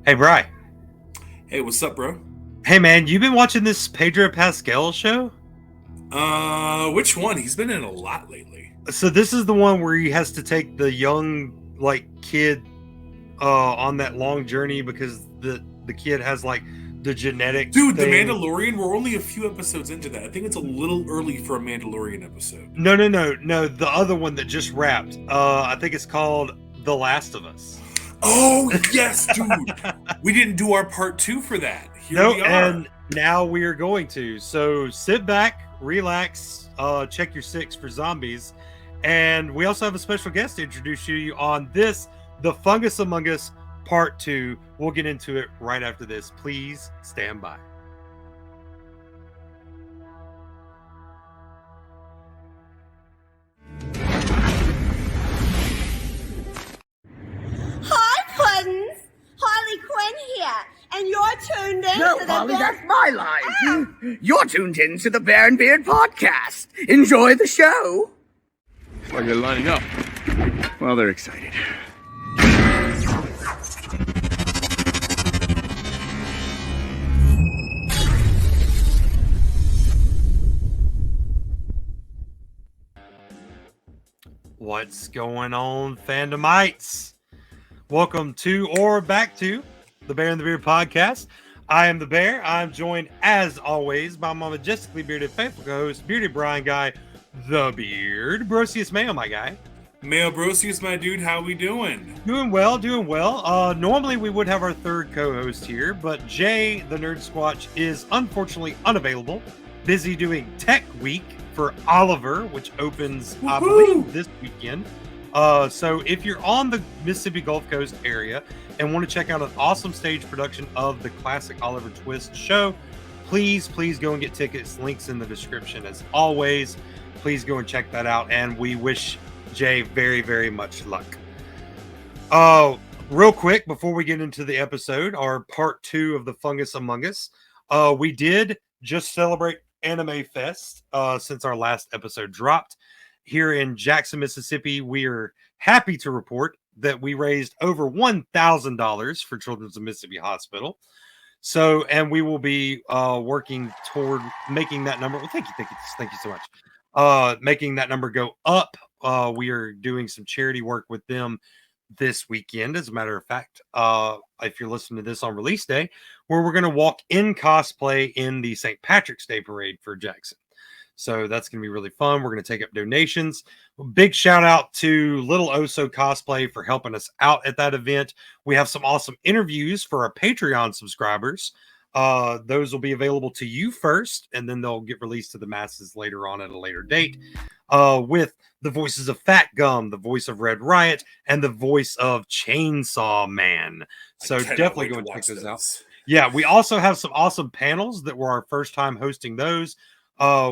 Hey, Bri. Hey, what's up, bro? Hey, man, you been watching this Pedro Pascal show? Which one? He's been in a lot lately. So this is the one where he has to take the young, kid on that long journey because the kid has, the genetic Dude, The thing. Mandalorian, we're only a few episodes into that. I think it's a little early for a Mandalorian episode. No, the other one that just wrapped. I think it's called The Last of Us. Oh, yes, dude. We didn't do our part 2 for that. Here we are. And now we are going to. So sit back, relax, check your 6 for zombies. And we also have a special guest to introduce you on this, The Fungus Among Us Part 2. We'll get into it right after this. Please stand by. Hi, Puddins! Harley Quinn here, and you're tuned in No, to the Holly, Bear- that's my line. You're tuned in to the Bear and Beard podcast. Enjoy the show. It's like they're lining up. Well, they're excited. What's going on, Fandomites? Welcome to or back to the Bear and the Beard podcast. I am the Bear. I'm joined, as always, by my majestically bearded faithful co-host, Bearded Brian Guy, the Beard. Brosius Mayo, my guy. Mayo Brosius, my dude, how we doing? Doing well. Normally we would have our third co-host here, but Jay, the Nerd Squatch, is unfortunately unavailable. Busy doing Tech Week for Oliver, which opens, I believe, this weekend. So if you're on the Mississippi Gulf Coast area and want to check out an awesome stage production of the classic Oliver Twist show, please go and get tickets. Links in the description as always. Please go and check that out. And we wish Jay very, very much luck. Real quick, before we get into the episode, our part 2 of the Fungus Among Us, we did just celebrate Anime Fest since our last episode dropped. Here in Jackson, Mississippi, we are happy to report that we raised over $1,000 for Children's of Mississippi Hospital. So, and we will be working toward making that number. Well, thank you so much. Making that number go up. We are doing some charity work with them this weekend, as a matter of fact, if you're listening to this on release day, where we're going to walk in cosplay in the St. Patrick's Day Parade for Jackson. So that's going to be really fun. We're going to take up donations. Big shout out to Little Oso Cosplay for helping us out at that event. We have some awesome interviews for our Patreon subscribers. Those will be available to you first, and then they'll get released to the masses later on at a later date. With the voices of Fat Gum, the voice of Red Riot, and the voice of Chainsaw Man. So definitely go and check those out. Yeah, we also have some awesome panels that were our first time hosting those.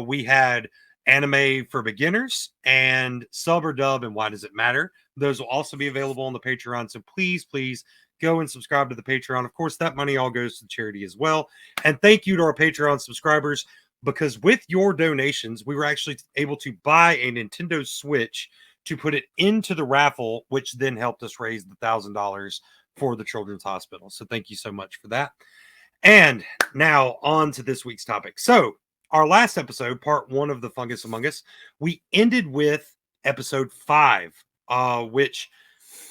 We had Anime for Beginners and Sub or Dub and Why Does It Matter? Those will also be available on the Patreon. So please go and subscribe to the Patreon. Of course, that money all goes to charity as well. And thank you to our Patreon subscribers, because with your donations, we were actually able to buy a Nintendo Switch to put it into the raffle, which then helped us raise the $1,000 for the Children's Hospital. So thank you so much for that. And now on to this week's topic. So our last episode, part 1 of the Fungus Among Us, we ended with episode 5, which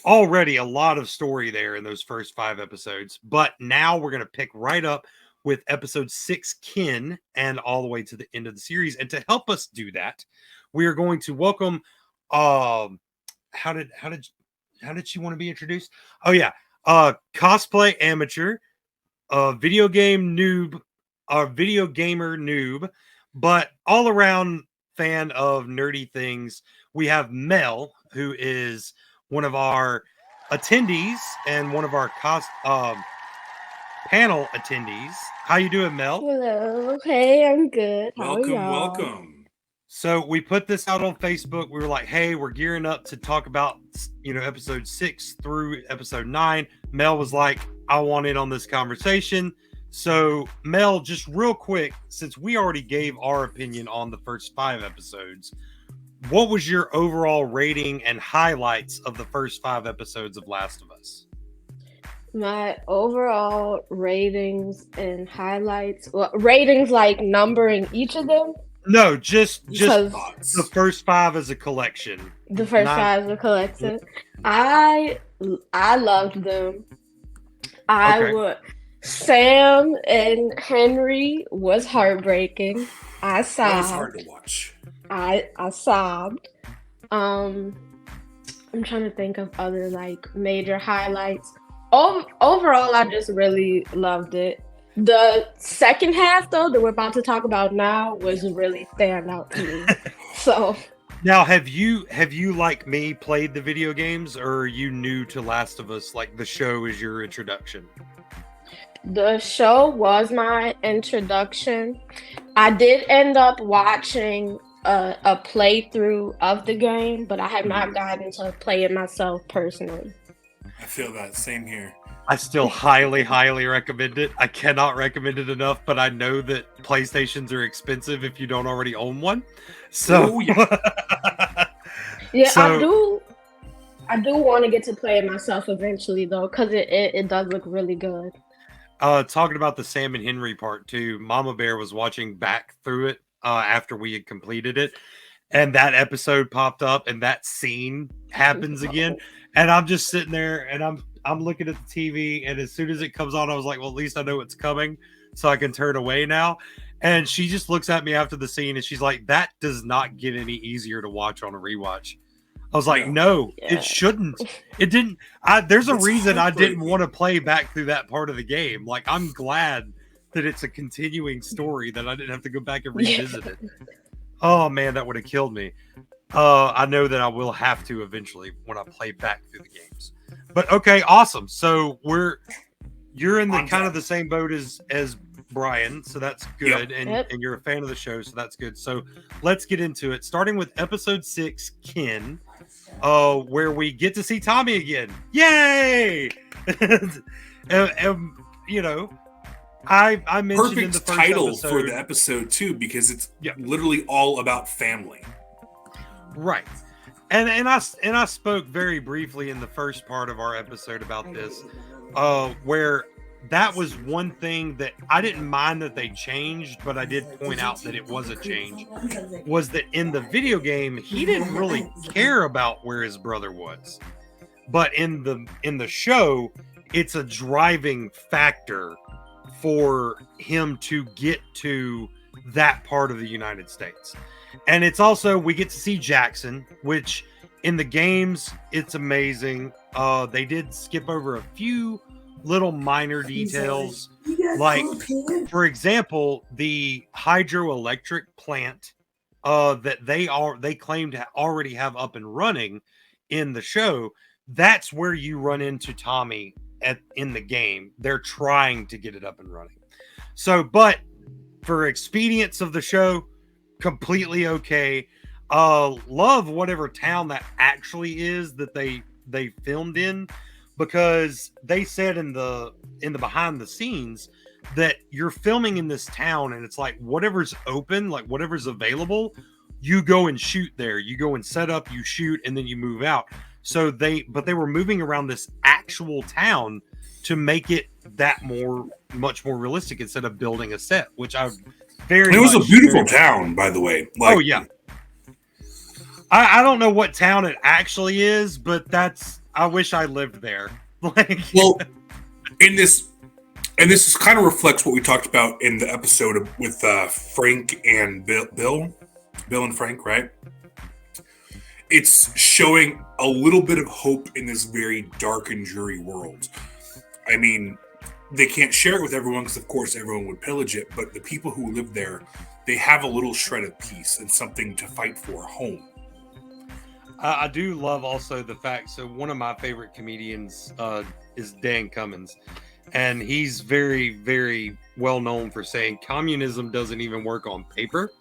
already a lot of story there in those first 5 episodes. But now we're going to pick right up with episode 6, Kin, and all the way to the end of the series. And to help us do that, we are going to welcome. How did she want to be introduced? Oh yeah, cosplay amateur, video gamer noob, but all around fan of nerdy things. We have Mel, who is one of our attendees and one of our panel attendees. How you doing, Mel? Hello. Hey, I'm good. How are y'all? Welcome. So we put this out on Facebook. We were like, hey, we're gearing up to talk about, episode 6 through episode 9. Mel was like, I want in on this conversation. So Mel, just real quick, since we already gave our opinion on the first 5 episodes, what was your overall rating and highlights of the first 5 episodes of Last of Us? My overall ratings and highlights. Well, ratings like numbering each of them. No, just Because the first 5 as a collection. the first Not- 5 were collected. I loved them. I Okay. would. Sam and Henry was heartbreaking. I That was sobbed. hard to watch. I sobbed. I'm trying to think of other like major highlights. Overall, I just really loved it. The second half, though, that we're about to talk about now, was really stand out to me. So Now, have you like me played the video games, or are you new to Last of Us? Like the show is your introduction. the show was my introduction. I did end up watching a playthrough of the game, but I have not gotten to play it myself personally. I feel that. Same here. I still highly, highly recommend it. I cannot recommend it enough, but I know that PlayStations are expensive if you don't already own one. So, Oh, yeah. Yeah, So- I do want to get to play it myself eventually, though, because it does look really good. talking about the Sam and Henry part 2, Mama Bear was watching back through it after we had completed it, and that episode popped up, and that scene happens again, and I'm just sitting there, and I'm looking at the TV, and as soon as it comes on, I was like, well, at least I know it's coming, so I can turn away now. And she just looks at me after the scene, and she's like, that does not get any easier to watch on a rewatch. I was like, no, Yeah. it shouldn't. It didn't. There's a It's reason I didn't heartbreaking. want to play back through that part of the game. Like, I'm glad that it's a continuing story that I didn't have to go back and revisit it. Oh man, that would have killed me. I know that I will have to eventually when I play back through the games. But okay, awesome. So you're in the On kind of track. the same boat as Brian, so that's good, and you're a fan of the show, so that's good. So let's get into it. Starting with episode 6, Ken, where we get to see Tommy again. Yay! and, you know, I mentioned in the Perfect first title episode, for the episode too, because it's Yeah. literally all about family. right? And I spoke very briefly in the first part of our episode about this, where that was one thing that I didn't mind that they changed, but I did point out that it was a change. Was that in the video game he didn't really care about where his brother was, but in the show it's a driving factor for him to get to that part of the United States. And it's also, we get to see Jackson, which in the games it's amazing. They did skip over a few little minor details, like for example the hydroelectric plant that they claim to already have up and running in the show. That's where you run into Tommy in the game. They're trying to get it up and running. So, but for expedience of the show, completely okay. Love whatever town that actually is that they filmed in, because they said in the behind the scenes that you're filming in this town and it's like whatever's open, like whatever's available, you go and shoot there. You go and set up, you shoot, and then you move out. So they were moving around this actual town to make it that much more realistic instead of building a set, which I very. It was a much- beautiful town, by the way. Like, Oh yeah. I don't know what town it actually is, but I wish I lived there. Like, well, in this, and this is kind of reflects what we talked about in the episode with Frank and Bill and Frank, right? It's showing a little bit of hope in this very dark and dreary world. I mean, they can't share it with everyone because, of course, everyone would pillage it. But the people who live there, they have a little shred of peace and something to fight for, home. I do love also the fact. So one of my favorite comedians is Dan Cummins, and he's very, very well known for saying communism doesn't even work on paper.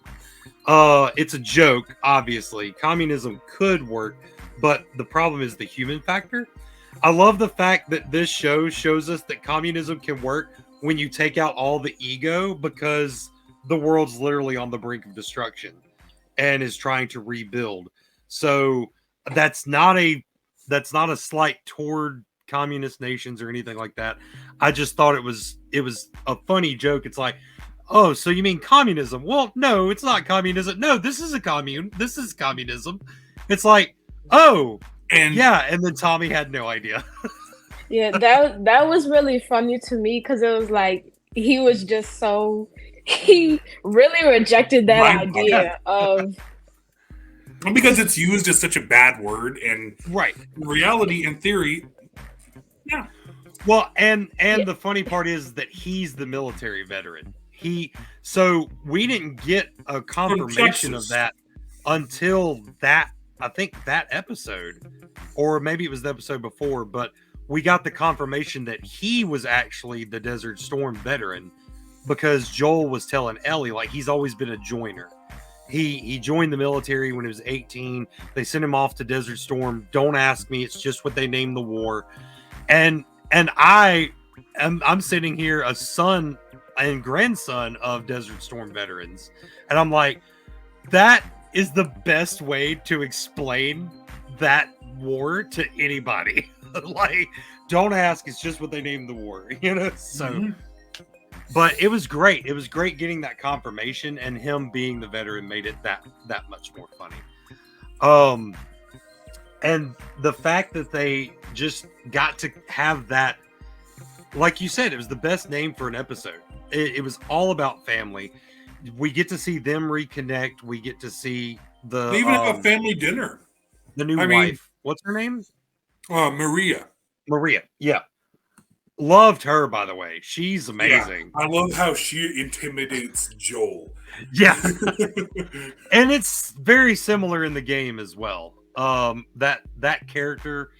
It's a joke, obviously. Communism could work, but the problem is the human factor. I love the fact that this show shows us that communism can work when you take out all the ego, because the world's literally on the brink of destruction and is trying to rebuild. So that's not a slight toward communist nations or anything like that. I just thought it was a funny joke. It's like, oh, so you mean communism? Well, no, it's not communism. No, this is a commune. This is communism. It's like, oh, and yeah, and then Tommy had no idea. Yeah, that was really funny to me because it was like he really rejected that idea of. Because it's used as such a bad word, and right, in reality, in theory, yeah. Well, and the funny part is that he's the military veteran. So we didn't get a confirmation of that until that, I think, that episode, or maybe it was the episode before, but we got the confirmation that he was actually the Desert Storm veteran because Joel was telling Ellie, like, he's always been a joiner. He joined the military when he was 18. They sent him off to Desert Storm. Don't ask me. It's just what they named the war. And I'm sitting here, a son and grandson of Desert Storm veterans. And I'm like, that is the best way to explain that war to anybody. Like, don't ask. It's just what they named the war, you know? So, but it was great. It was great getting that confirmation, and him being the veteran made it that much more funny. And the fact that they just got to have that, like you said, it was the best name for an episode. It was all about family. We get to see them reconnect. We get to see they even have a family dinner. The new wife. What's her name? Maria. Yeah. Loved her, by the way. She's amazing. Yeah, I love how she intimidates Joel. Yeah. And it's very similar in the game as well. That character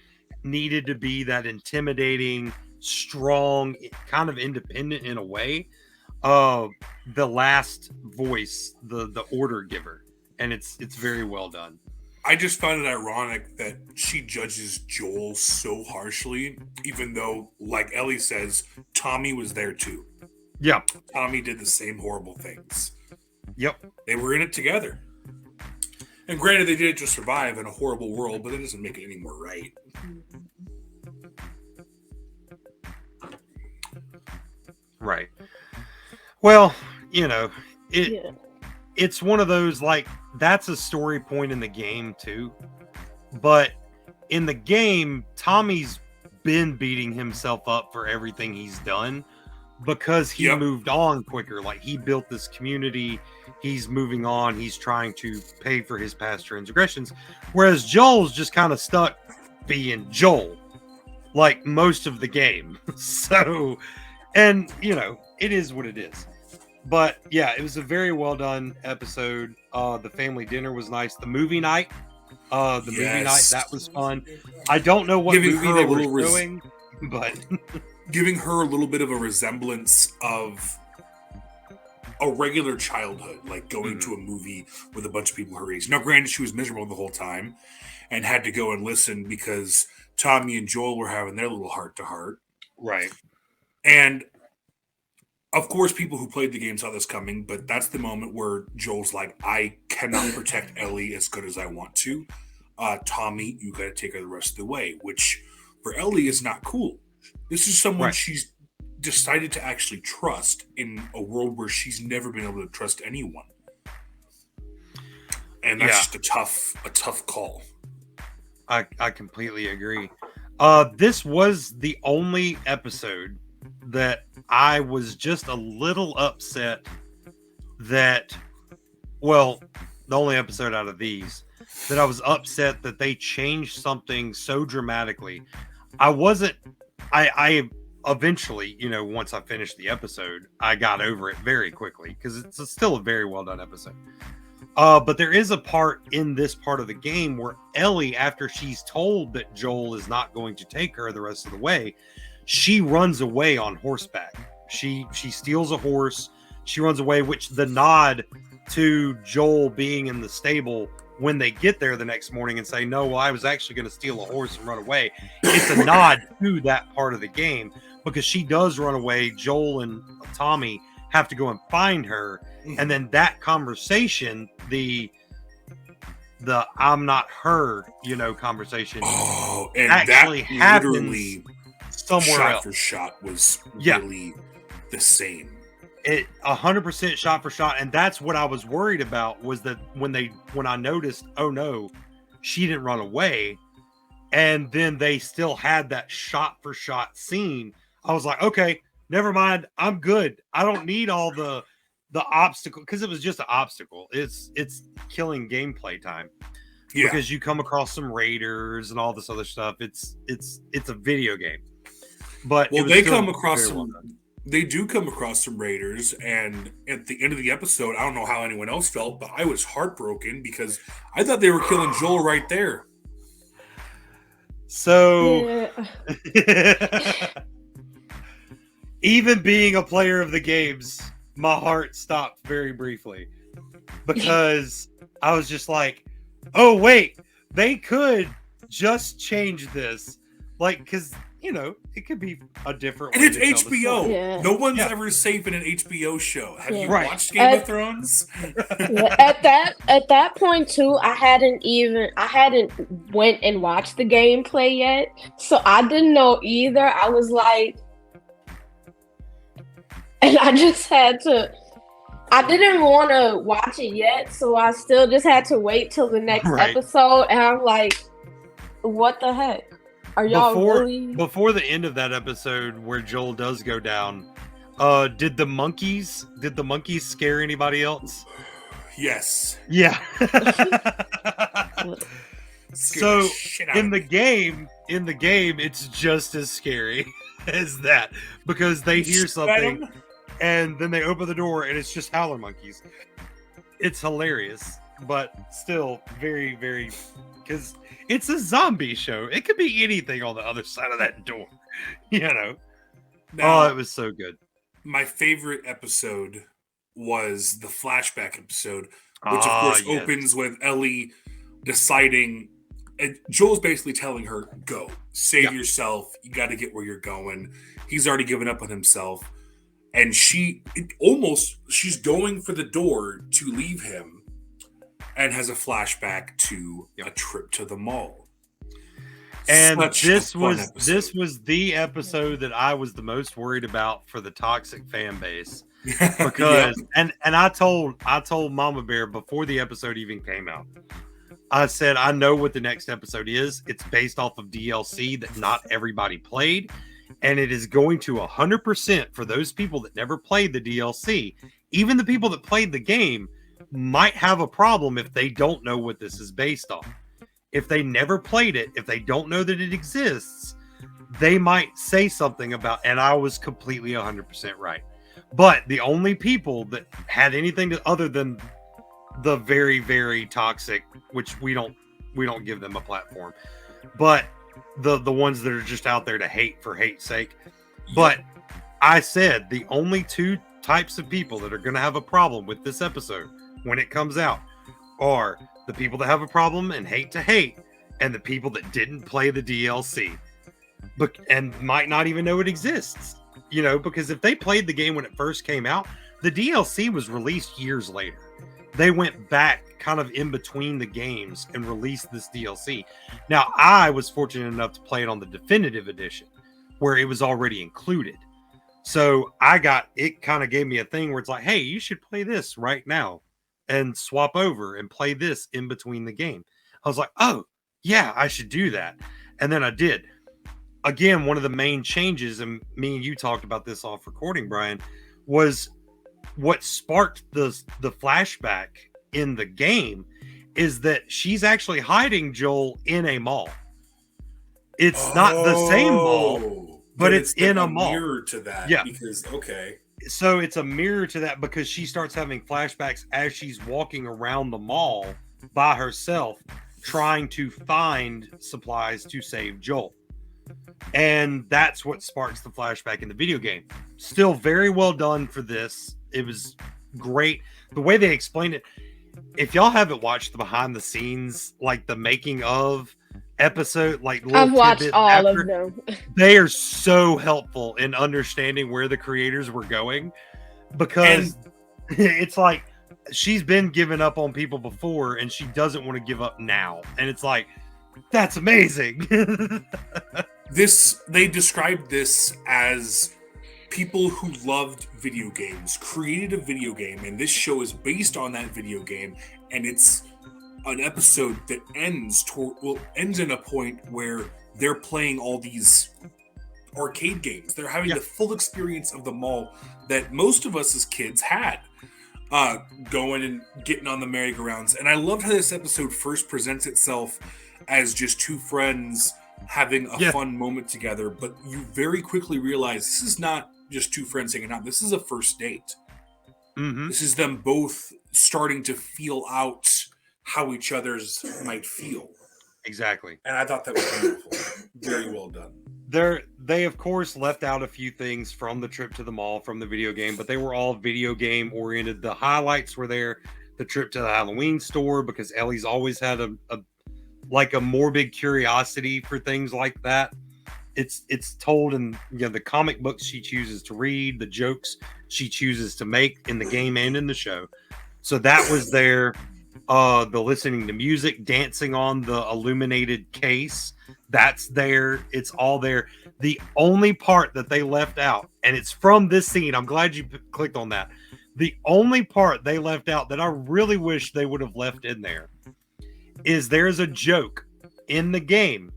needed to be that intimidating, strong, kind of independent in a way. The last voice, the order giver. And it's very well done. I just found it ironic that she judges Joel so harshly, even though, like Ellie says, Tommy was there too. Yeah. Tommy did the same horrible things. Yep. They were in it together. And granted, they did it to survive in a horrible world, but it doesn't make it any more right. Right. Well, you know, it's one of those, like, that's a story point in the game too. But in the game, Tommy's been beating himself up for everything he's done because he moved on quicker. Like, he built this community. He's moving on. He's trying to pay for his past transgressions. Whereas Joel's just kind of stuck being Joel, like most of the game. So, and, you know, it is what it is. But yeah, it was a very well done episode. The family dinner was nice. The movie night, that was fun. I don't know what movie they were doing, but giving her a little bit of a resemblance of a regular childhood, like going to a movie with a bunch of people her age. Now, granted, she was miserable the whole time and had to go and listen because Tommy and Joel were having their little heart-to-heart. Right. And of course, people who played the game saw this coming, but that's the moment where Joel's like, I cannot protect Ellie as good as I want to. Tommy, you got to take her the rest of the way, which for Ellie is not cool. This is someone she's decided to actually trust in a world where she's never been able to trust anyone. And that's just a tough call. I completely agree. This was the only episode that I was just a little upset that, well, the only episode out of these that I was upset that they changed something so dramatically. I eventually, you know, once I finished the episode, I got over it very quickly because it's still a very well done episode. But there is a part in this part of the game where Ellie, after she's told that Joel is not going to take her the rest of the way, she runs away on horseback. She steals a horse. She runs away, which the nod to Joel being in the stable when they get there the next morning and say, no, well, I was actually going to steal a horse and run away. It's a nod to that part of the game because she does run away. Joel and Tommy have to go and find her. And then that conversation, the I'm not her, you know, conversation and actually that happens somewhere shot else. for shot was Yeah. really the same. It 100% shot for shot, and that's what I was worried about, was that when I noticed, oh no, she didn't run away, and then they still had that shot for shot scene, I was like, okay, never mind, I'm good. I don't need all the obstacle, because it was just an obstacle. It's killing gameplay time. Yeah. Because you come across some raiders and all this other stuff. It's a video game. But Well, it was they still come across very well some. done. They do come across some raiders, and at the end of the episode, I don't know how anyone else felt, but I was heartbroken because I thought they were killing Joel right there. So Yeah. even being a player of the games, my heart stopped very briefly, because I was just like, oh wait, they could just change this, like, because it could be a different And way it's to tell the HBO. story. Yeah. No one's Yeah. ever safe in an HBO show. Have you Right. watched Game of Thrones? Yeah, at that point too, I hadn't went and watched the gameplay yet, so I didn't know either. I was like, and I just had to. I didn't want to watch it yet, so I still just had to wait till the next Right. episode. And I'm like, what the heck? Are y'all really? Before the end of that episode where Joel does go down, did the monkeys scare anybody else? Yes. Yeah. Scared So the shit out in of the me. game, it's just as scary as that, because they hear something and then they open the door and it's just howler monkeys. It's hilarious, but still very, very, because it's a zombie show. It could be anything on the other side of that door, Now, Oh, it was so good. my favorite episode was the flashback episode, which of Ah, course yes. opens with Ellie deciding, and Joel's basically telling her, go, save Yeah. yourself, you got to get where you're going. He's already given up on himself, and she's going for the door to leave him, and has a flashback to a trip to the mall. And Such this a fun was the episode that I was the most worried about for the toxic fan base, because and I told Mama Bear before the episode even came out. I said, I know what the next episode is. It's based off of DLC that not everybody played, and it is going to 100% for those people that never played the DLC. Even the people that played the game might have a problem if they don't know what this is based on. If they never played it, if they don't know that it exists, they might say something about, and I was completely 100% right. But the only people that had anything other than the very, very toxic, which we don't give them a platform, but the ones that are just out there to hate for hate's sake. But I said the only two types of people that are going to have a problem with this episode when it comes out are the people that have a problem and hate to hate, and the people that didn't play the DLC, and might not even know it exists. Because if they played the game when it first came out, the DLC was released years later. They went back kind of in between the games and released this DLC. Now, I was fortunate enough to play it on the definitive edition, where it was already included. So it kind of gave me a thing where it's like, hey, you should play this right now and swap over and play this in between the game. I was like, oh, yeah, I should do that. And then I did. Again, one of the main changes, and me and you talked about this off recording, Brian, was what sparked the flashback in the game is that she's actually hiding Joel in a mall. It's not the same mall, but it's in a mall. Mirror to that. Yeah. Because, okay. So it's a mirror to that, because she starts having flashbacks as she's walking around the mall by herself, trying to find supplies to save Joel. And that's what sparks the flashback in the video game. Still very well done for this. It was great. The way they explained it, if y'all haven't watched the behind the scenes, like the making of episode, like I've watched all of them. They are so helpful in understanding where the creators were going, because it's like she's been giving up on people before and she doesn't want to give up now. And it's like, that's amazing. They described this as people who loved video games created a video game, and this show is based on that video game, and it's an episode that ends in a point where they're playing all these arcade games. They're having the full experience of the mall that most of us as kids had, going and getting on the merry-go-rounds. And I loved how this episode first presents itself as just two friends having a fun moment together, but you very quickly realize this is not just two friends hanging out. This is a first date. Mm-hmm. This is them both starting to feel out how each other's might feel. Exactly. And I thought that was beautiful. Very well done. They of course left out a few things from the trip to the mall from the video game, but they were all video game oriented. The highlights were there. The trip to the Halloween store, because Ellie's always had a morbid curiosity for things like that. It's told in the comic books she chooses to read, the jokes she chooses to make in the game and in the show. So that was there. The listening to music, dancing on the illuminated case, that's there. It's all there. The only part that they left out, and it's from this scene, I'm glad you clicked on that. The only part they left out that I really wish they would have left in there is there's a joke in the game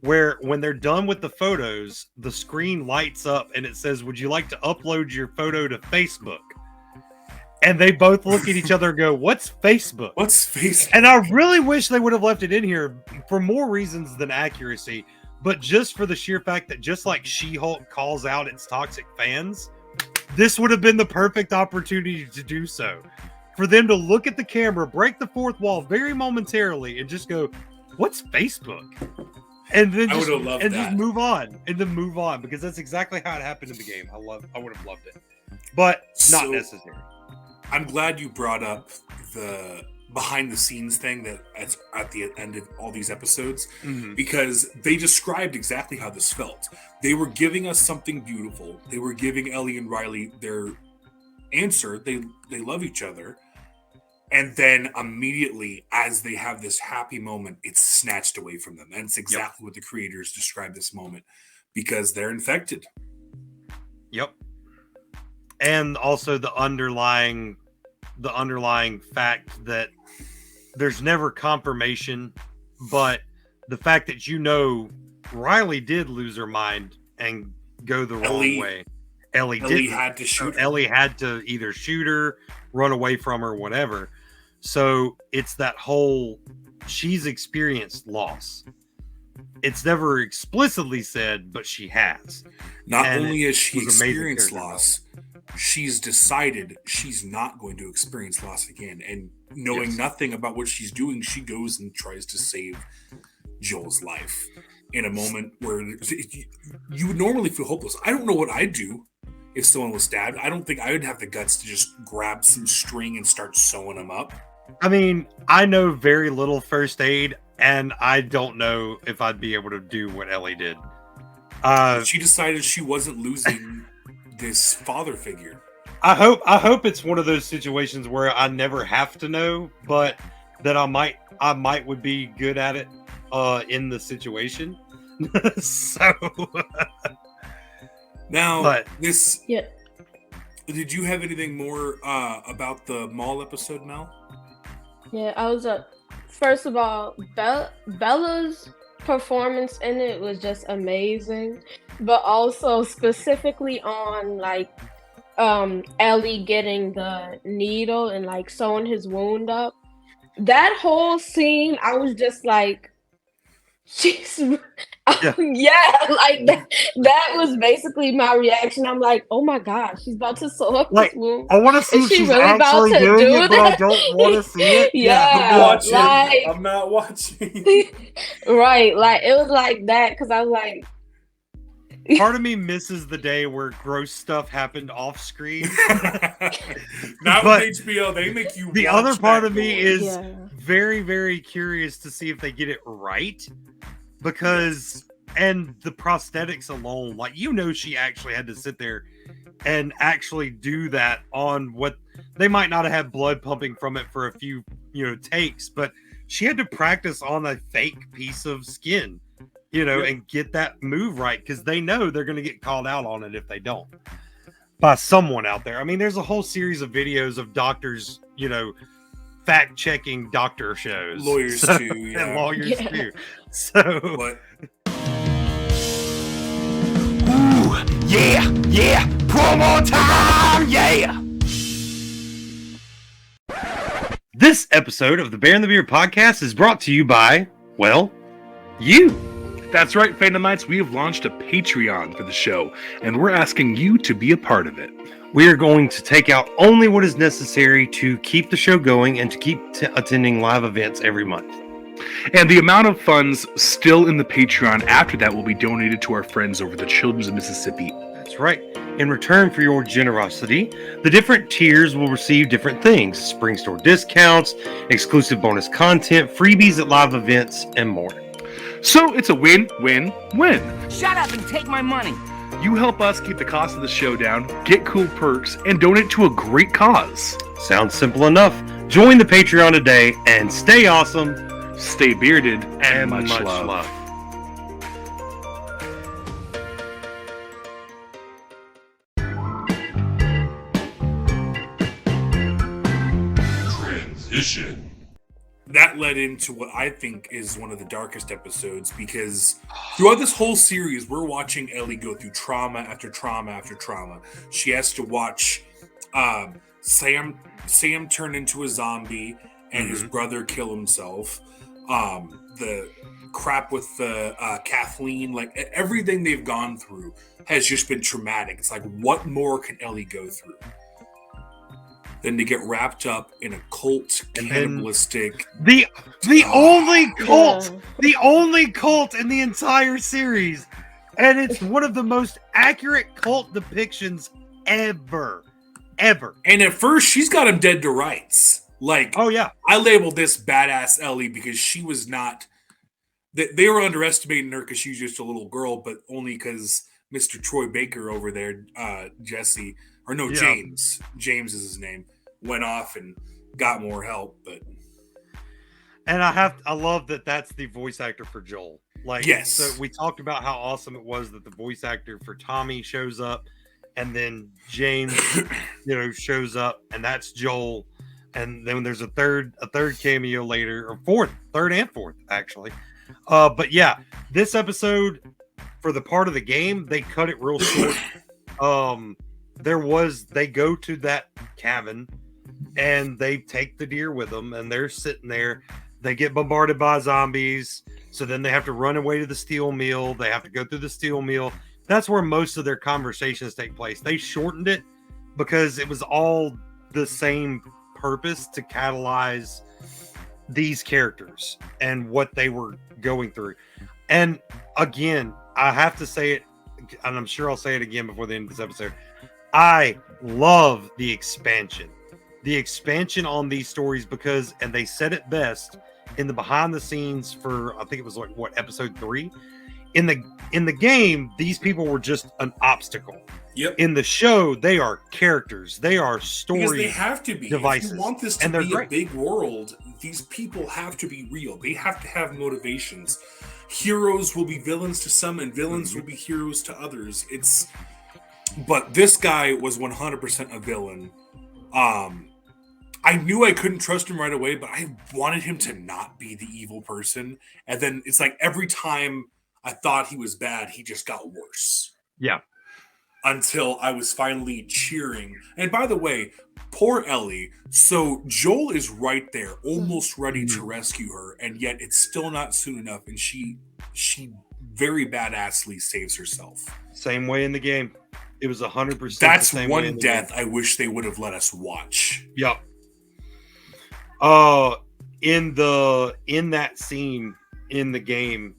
where when they're done with the photos, the screen lights up and it says, "Would you like to upload your photo to Facebook?" And they both look at each other and go, "What's Facebook?" What's Facebook? And I really wish they would have left it in here for more reasons than accuracy, but just for the sheer fact that just like She-Hulk calls out its toxic fans, this would have been the perfect opportunity to do so. For them to look at the camera, break the fourth wall very momentarily, and just go, "What's Facebook?" And then just move on, because that's exactly how it happened in the game. I would have loved it, but not necessary. I'm glad you brought up the behind the scenes thing that's at the end of all these episodes, because they described exactly how this felt. They were giving us something beautiful. They were giving Ellie and Riley their answer. They love each other. And then immediately, as they have this happy moment, it's snatched away from them. And it's exactly what the creators describe this moment, because they're infected. Yep. And also the underlying fact that there's never confirmation, but the fact that Riley did lose her mind and go the wrong way. Ellie had to shoot her. Ellie had to either shoot her, run away from her, whatever. So it's that whole, she's experienced loss. It's never explicitly said, but she has. Not only has she experienced loss, she's decided she's not going to experience loss again. And knowing nothing about what she's doing, she goes and tries to save Joel's life in a moment where you would normally feel hopeless. I don't know what I'd do if someone was stabbed. I don't think I would have the guts to just grab some string and start sewing them up. I mean, I know very little first aid, and I don't know if I'd be able to do what Ellie did. She decided she wasn't losing this father figure. I hope it's one of those situations where I never have to know, but that I might would be good at it in the situation. So now did you have anything more about the mall episode, Mel? Yeah, I was first of all, Bella's performance in it was just amazing, but also specifically on Ellie getting the needle and sewing his wound up. That whole scene, I was just like, she's that was basically my reaction. I'm like, oh my god, she's about to sew up this wound. I want to see if she's really actually doing it, but I don't want to see it. I'm not watching. Right, it was like that, because I was like, part of me misses the day where gross stuff happened off screen. Not with HBO, they make you. The other part of me is very, very curious to see if they get it right, because the prosthetics alone, she actually had to sit there and actually do that on what they might not have had blood pumping from it for a few takes, but she had to practice on a fake piece of skin. and get that move right, because they know they're going to get called out on it if they don't by someone out there. I mean, there's a whole series of videos of doctors, fact checking doctor shows, lawyers too, and lawyers too. So, but Yeah, promo time, yeah. this episode of the Bear and the Beard podcast is brought to you by, well, you. That's right, Fandomites. We have launched a Patreon for the show, and we're asking you to be a part of it. We are going to take out only what is necessary to keep the show going and to keep attending live events every month. And the amount of funds still in the Patreon after that will be donated to our friends over the Children's of Mississippi. That's right. In return for your generosity, the different tiers will receive different things: spring store discounts, exclusive bonus content, freebies at live events, and more. So it's a win-win-win. Shut up and take my money. You help us keep the cost of the show down, get cool perks, and donate to a great cause. Sounds simple enough. Join the Patreon today and stay awesome, stay bearded, and much much love. love. Transition. that led into what I think is one of the darkest episodes, because throughout this whole series, we're watching Ellie go through trauma after trauma after trauma. She has to watch Sam turn into a zombie and his brother kill himself. The crap with the Kathleen, like everything they've gone through has just been traumatic. It's like, what more can Ellie go through than to get wrapped up in a cult cannibalistic? The only cult in the entire series, and it's one of the most accurate cult depictions ever. And at first, she's got him dead to rights. Like, oh yeah, I labeled this badass Ellie because she was not. They were underestimating her because she was just a little girl, but only because Mr. Troy Baker over there, Jesse, or no, James is his name, went off and got more help. But and I love that that's the voice actor for Joel. Like, yes, so we talked about how awesome it was that the voice actor for Tommy shows up, and then James, shows up, and that's Joel. And then there's a third cameo later, or third and fourth actually. But yeah, this episode, for the part of the game, they cut it real short. They go to that cabin and they take the deer with them, and they're sitting there. They get bombarded by zombies, so then they have to run away to the steel mill. They have to go through the steel mill. That's where most of their conversations take place. They shortened it because it was all the same purpose, to catalyze these characters and what they were going through. And again, I have to say it, and I'm sure I'll say it again before the end of this episode, I love the expansion on these stories, because, and they said it best in the behind the scenes for, I think it was episode 3. In the game, these people were just an obstacle. Yep. In the show, they are characters. They are story because they have to be devices. If you want this to be a big world, these people have to be real. They have to have motivations. Heroes will be villains to some, and villains will be heroes to others. But this guy was 100% a villain. I knew I couldn't trust him right away, but I wanted him to not be the evil person. And then it's like every time I thought he was bad, he just got worse. Yeah. Until I was finally cheering. And by the way, poor Ellie. So Joel is right there, almost ready to rescue her, and yet it's still not soon enough. And she very badassly saves herself. Same way in the game. It was 100%. That's one death I wish they would have let us watch. Yep. In that scene in the game,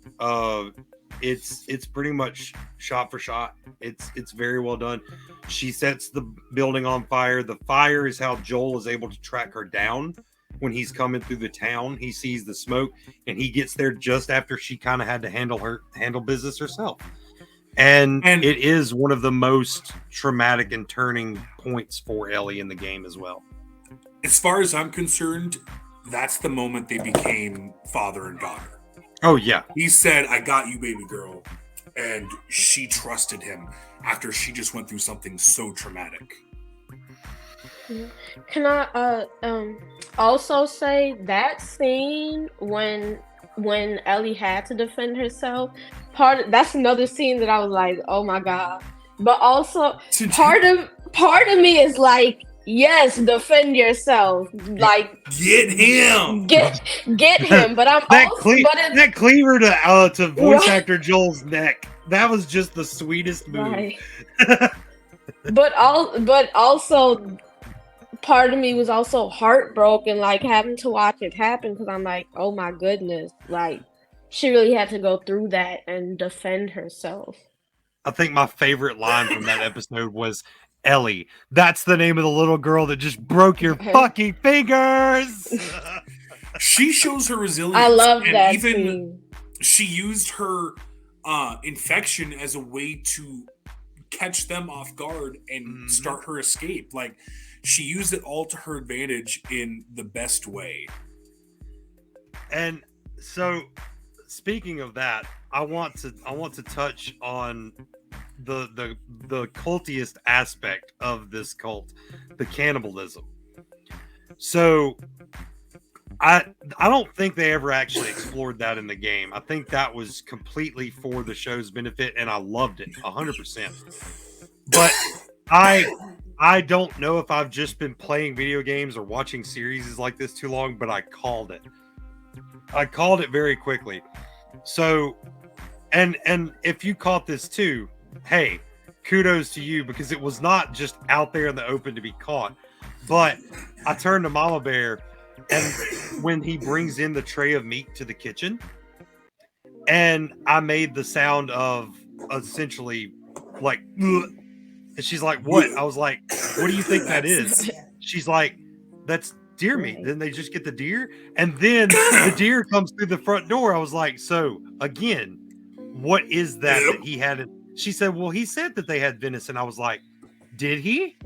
it's pretty much shot for shot. It's very well done. She sets the building on fire. The fire is how Joel is able to track her down when he's coming through the town. He sees the smoke, and he gets there just after she kind of had to handle business herself. And it is one of the most traumatic and turning points for Ellie in the game as well. As far as I'm concerned, that's the moment they became father and daughter. Oh yeah. He said, "I got you, baby girl," and she trusted him after she just went through something so traumatic. Can I also say that scene when Ellie had to defend herself, that's another scene that I was like, oh my god. But also part of me is like, yes, defend yourself. Like get him. Get him. But I'm that cleaver to voice actor Joel's neck. That was just the sweetest move. Right. but also part of me was also heartbroken, like having to watch it happen, because I'm like, oh my goodness, like she really had to go through that and defend herself. I think my favorite line from that episode was Ellie. That's the name of the little girl that just broke your fucking fingers. She shows her resilience. I love and that even scene. She used her infection as a way to catch them off guard and start her escape. Like, she used it all to her advantage in the best way. And so, speaking of that, I want to touch on the cultiest aspect of this cult, the cannibalism. So, I don't think they ever actually explored that in the game. I think that was completely for the show's benefit, and I loved it 100%. But I don't know if I've just been playing video games or watching series like this too long, but I called it. I called it very quickly. So, and if you caught this too, hey, kudos to you, because it was not just out there in the open to be caught. But I turned to Mama Bear, and when he brings in the tray of meat to the kitchen, and I made the sound of essentially like, ugh. And she's like, what? I was like, what do you think that is? She's like, that's deer meat. Then they just get the deer. And then the deer comes through the front door. I was like, so again, what is that he had? She said, well, he said that they had venison. I was like, did he?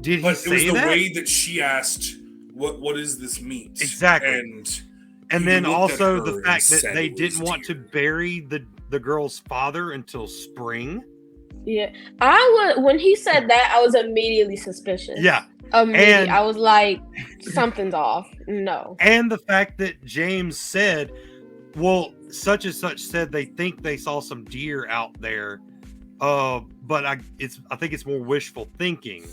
Did he say that? It was the way that she asked, what is this meat? Exactly. And then also the fact that they didn't want to bury the girl's father until spring. Yeah, when he said that, I was immediately suspicious. Yeah, and I was like, something's off. No. And the fact that James said, well, such and such said they think they saw some deer out there, but I think it's more wishful thinking,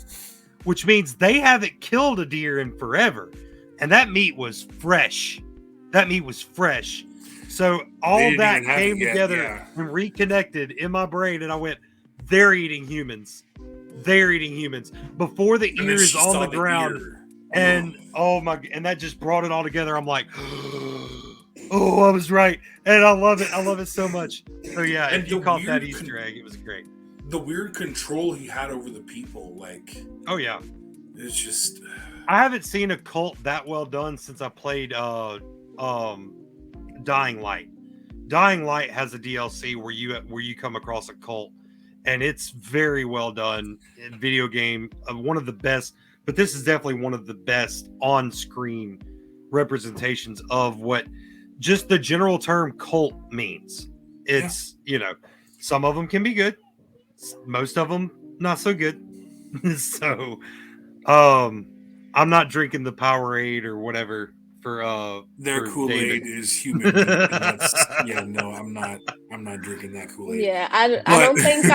which means they haven't killed a deer in forever, and that meat was fresh. So all that came together and reconnected in my brain, and I went, they're eating humans. Before the ear is on the ground. And oh my, and that just brought it all together. I'm like, oh, I was right. And I love it so much. So yeah, and if you caught that Easter egg, it was great. The weird control he had over the people, like, oh yeah. It's just, I haven't seen a cult that well done since I played Dying Light. Dying Light has a DLC where you come across a cult. And it's very well done in video game. One of the best, but this is definitely one of the best on-screen representations of what just the general term cult means. It's, some of them can be good. Most of them not so good. So, I'm not drinking the Powerade or whatever for their for Kool-Aid David. is human. No, I'm not drinking that Kool-Aid. Yeah, I don't think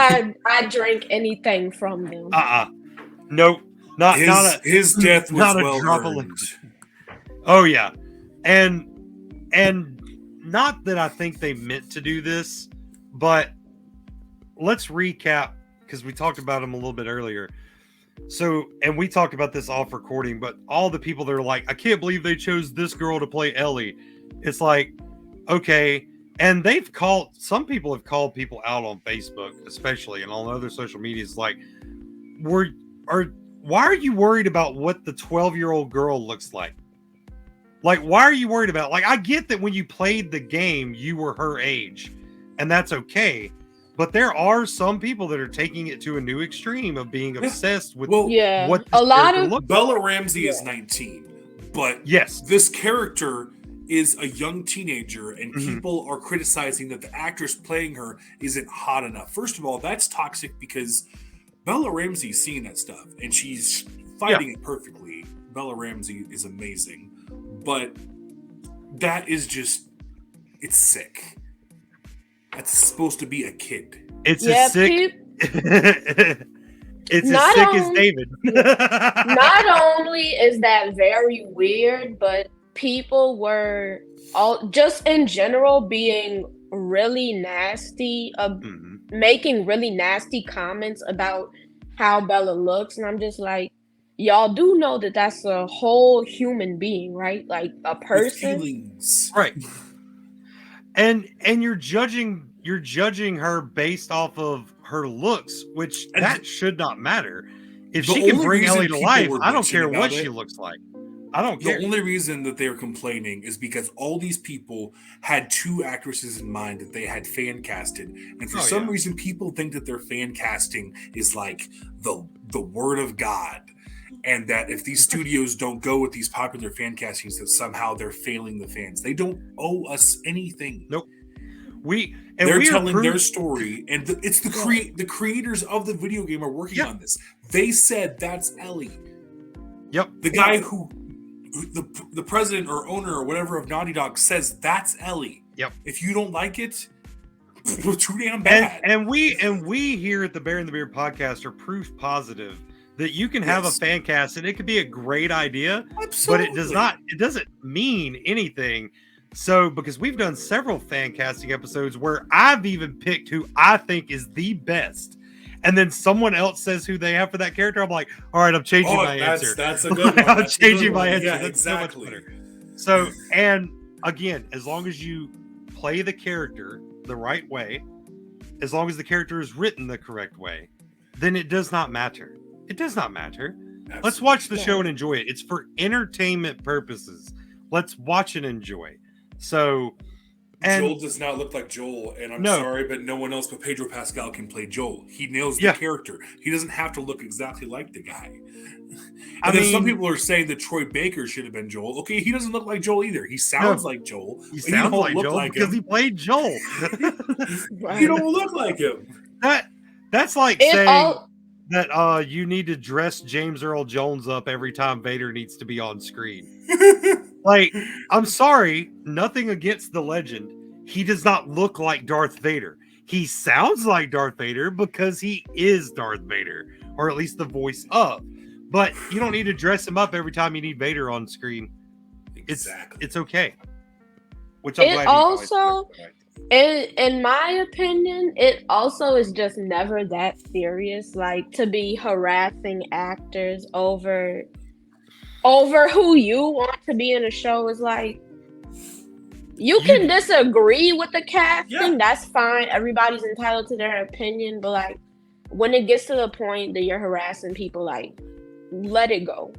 I drank anything from them. Nope. His death was well earned. Oh yeah. And not that I think they meant to do this, but let's recap, because we talked about them a little bit earlier. So, and we talked about this off recording, but all the people that are like, I can't believe they chose this girl to play Ellie. It's like, okay. And some people have called people out on Facebook, especially, and on other social media. It's like, why are you worried about what the 12-year-old girl looks like? Like, why are you worried about, like, I get that when you played the game, you were her age, and that's okay. But there are some people that are taking it to a new extreme of being obsessed with what a lot of looks Bella like. Ramsey is 19, but yes, this character is a young teenager and people are criticizing that the actress playing her isn't hot enough. First of all, that's toxic because Bella Ramsey's seeing that stuff and she's fighting it perfectly. Bella Ramsey is amazing, but that is just, it's sick. That's supposed to be a kid. It's as sick. It's as sick as David. Not only is that very weird, but people were all just in general being really nasty, making really nasty comments about how Bella looks, and I'm just like, y'all do know that that's a whole human being, right? Like a person, with feelings. Right? And you're judging her based off of her looks, which that should not matter. If she can bring Ellie to life, I don't care what she looks like. I don't care. The only reason that they're complaining is because all these people had two actresses in mind that they had fan casted. And for some reason, people think that their fan casting is like the word of God. And that if these studios don't go with these popular fan castings, that somehow they're failing the fans. They don't owe us anything. Nope. They're telling their story, and it's the creators of the video game are working on this. They said that's Ellie. Yep. The guy who the president or owner or whatever of Naughty Dog says that's Ellie. Yep. If you don't like it, we're too damn bad. And we here at the Bear and the Beard podcast are proof positive that you can have a fan cast and it could be a great idea, but it doesn't mean anything. So, because we've done several fan casting episodes where I've even picked who I think is the best, and then someone else says who they have for that character, I'm like, all right, I'm changing my answer. That's a good one. I'm changing my answer. Yeah, that's exactly. so much better. So, and again, as long as you play the character the right way, as long as the character is written the correct way, then it does not matter. It does not matter. Absolutely. Let's watch the show and enjoy it. It's for entertainment purposes. Let's watch and enjoy. So, and Joel does not look like Joel, and I'm sorry, but no one else but Pedro Pascal can play Joel. He nails the character. He doesn't have to look exactly like the guy. And then some people are saying that Troy Baker should have been Joel. Okay, he doesn't look like Joel either. He sounds like Joel. He sounds like Joel because he played Joel. You don't look like him. That's like saying that you need to dress James Earl Jones up every time Vader needs to be on screen. Like, I'm sorry, nothing against the legend. He does not look like Darth Vader. He sounds like Darth Vader because he is Darth Vader, or at least the voice of. But you don't need to dress him up every time you need Vader on screen. It's okay. Which I'm glad also, in my opinion, it also is just never that serious. Like, to be harassing actors over who you want to be in a show is like, you can disagree with the casting, that's fine. Everybody's entitled to their opinion, but like, when it gets to the point that you're harassing people, like, let it go.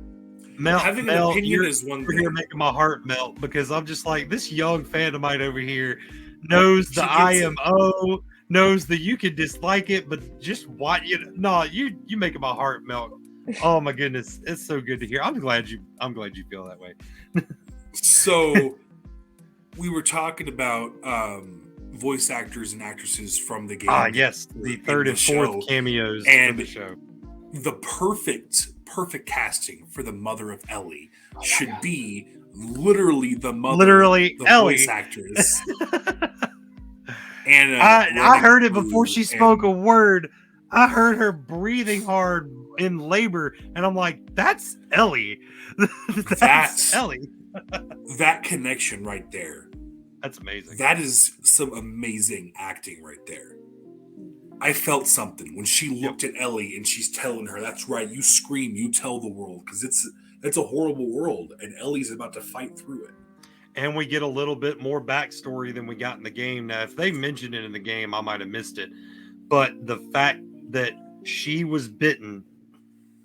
Having an opinion is one thing. You're making my heart melt because I'm just like, this young Fandomite over here knows the IMO, knows that you can dislike it, but just watch it. No, you making my heart melt. Oh my goodness, it's so good to hear. I'm glad you feel that way. So we were talking about voice actors and actresses from the game. Yes, the third and fourth cameos and for the show. The perfect casting for the mother of Ellie should be literally the mother, the Ellie, voice actress. And I heard it before she spoke a word. I heard her breathing hard in labor, and I'm like, that's Ellie. That's Ellie. That connection right there. That's amazing. That is some amazing acting right there. I felt something when she looked at Ellie and she's telling her, that's right, you scream, you tell the world, because it's a horrible world, and Ellie's about to fight through it. And we get a little bit more backstory than we got in the game. Now, if they mentioned it in the game, I might have missed it. But the fact that she was bitten,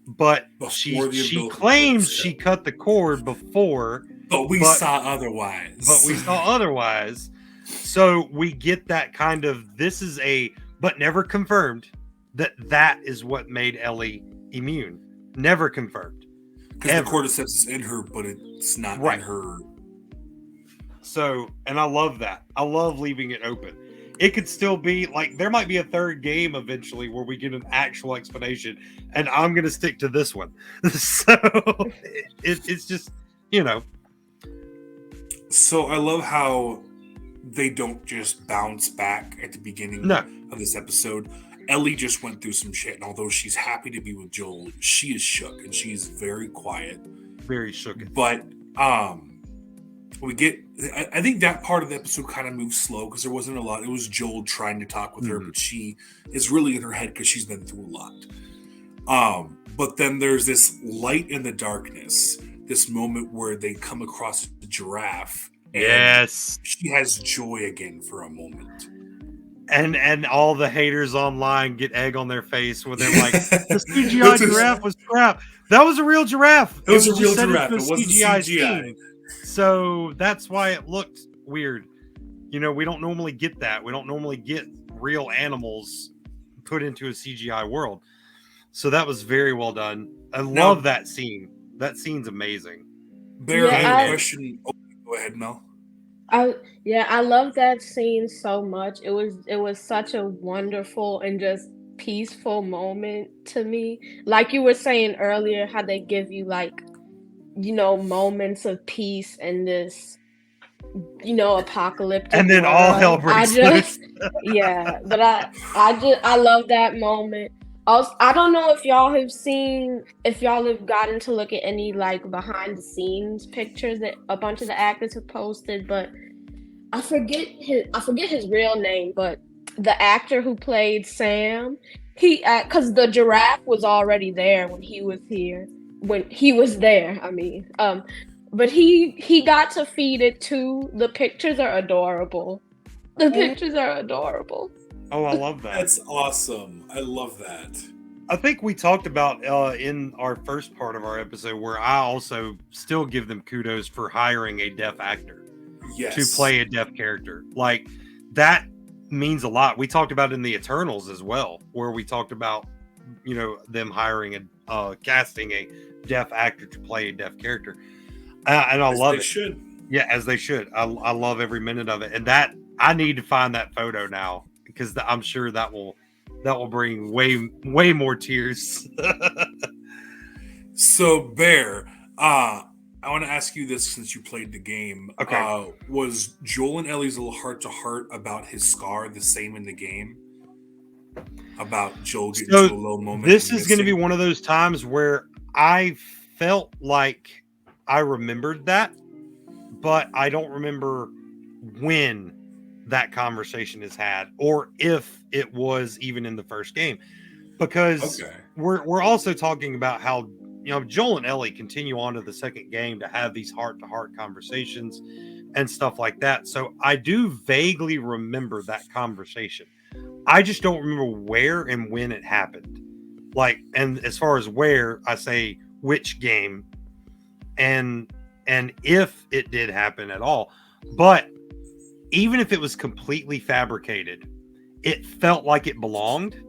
but she claims she cut the cord before. But we saw otherwise. So we get that kind of, this is but never confirmed that is what made Ellie immune. Never confirmed. Because the cordyceps is in her, but it's not in her. So, and I love that. I love leaving it open. It could still be like there might be a third game eventually where we get an actual explanation, and I'm going to stick to this one. So it's just, you know. So I love how they don't just bounce back at the beginning of this episode. Ellie just went through some shit, and although she's happy to be with Joel, she is shook and she's very quiet. Very shook. But we get, I think that part of the episode kind of moves slow because there wasn't a lot. It was Joel trying to talk with her, but she is really in her head because she's been through a lot. But then there's this light in the darkness, this moment where they come across the giraffe. And yes. She has joy again for a moment. And all the haters online get egg on their face when they're like, the CGI giraffe was crap. That was a real giraffe. It was a real giraffe. It wasn't CGI. Scene. So that's why it looked weird. You know, we don't normally get that. We don't normally get real animals put into a CGI world. So that was very well done. I love that scene. That scene's amazing. Bear, I have a question. Oh, go ahead, Mel. I love that scene so much. It was such a wonderful and just peaceful moment to me. Like you were saying earlier, how they give you like, you know, moments of peace in this, you know, apocalyptic and then world. all hell breaks loose. Yeah, but I love that moment. Also, I don't know if y'all have gotten to look at any like behind the scenes pictures that a bunch of the actors have posted, but I forget his real name, but the actor who played Sam, because the giraffe was already there when he was there. I mean, but he got to feed it too. The pictures are adorable. Oh, I love that. That's awesome. I love that. I think we talked about in our first part of our episode where I also still give them kudos for hiring a deaf actor to play a deaf character. Like, that means a lot. We talked about it in the Eternals as well, where we talked about, you know, them hiring and casting a deaf actor to play a deaf character. And I love it. Should. Yeah, as they should. I love every minute of it. And that I need to find that photo now because I'm sure that will bring way more tears. So, Bear, I want to ask you this since you played the game. Okay. Was Joel and Ellie's little heart-to-heart about his scar the same in the game? About Joel getting to a low moment? This is going to be one of those times where I felt like I remembered that, but I don't remember when that conversation is had or if it was even in the first game, because we're also talking about how, you know, Joel and Ellie continue on to the second game to have these heart-to-heart conversations and stuff like that. So I do vaguely remember that conversation. I just don't remember where and when it happened. Like, and as far as where, I say which game and if it did happen at all. But even if it was completely fabricated, it felt like it belonged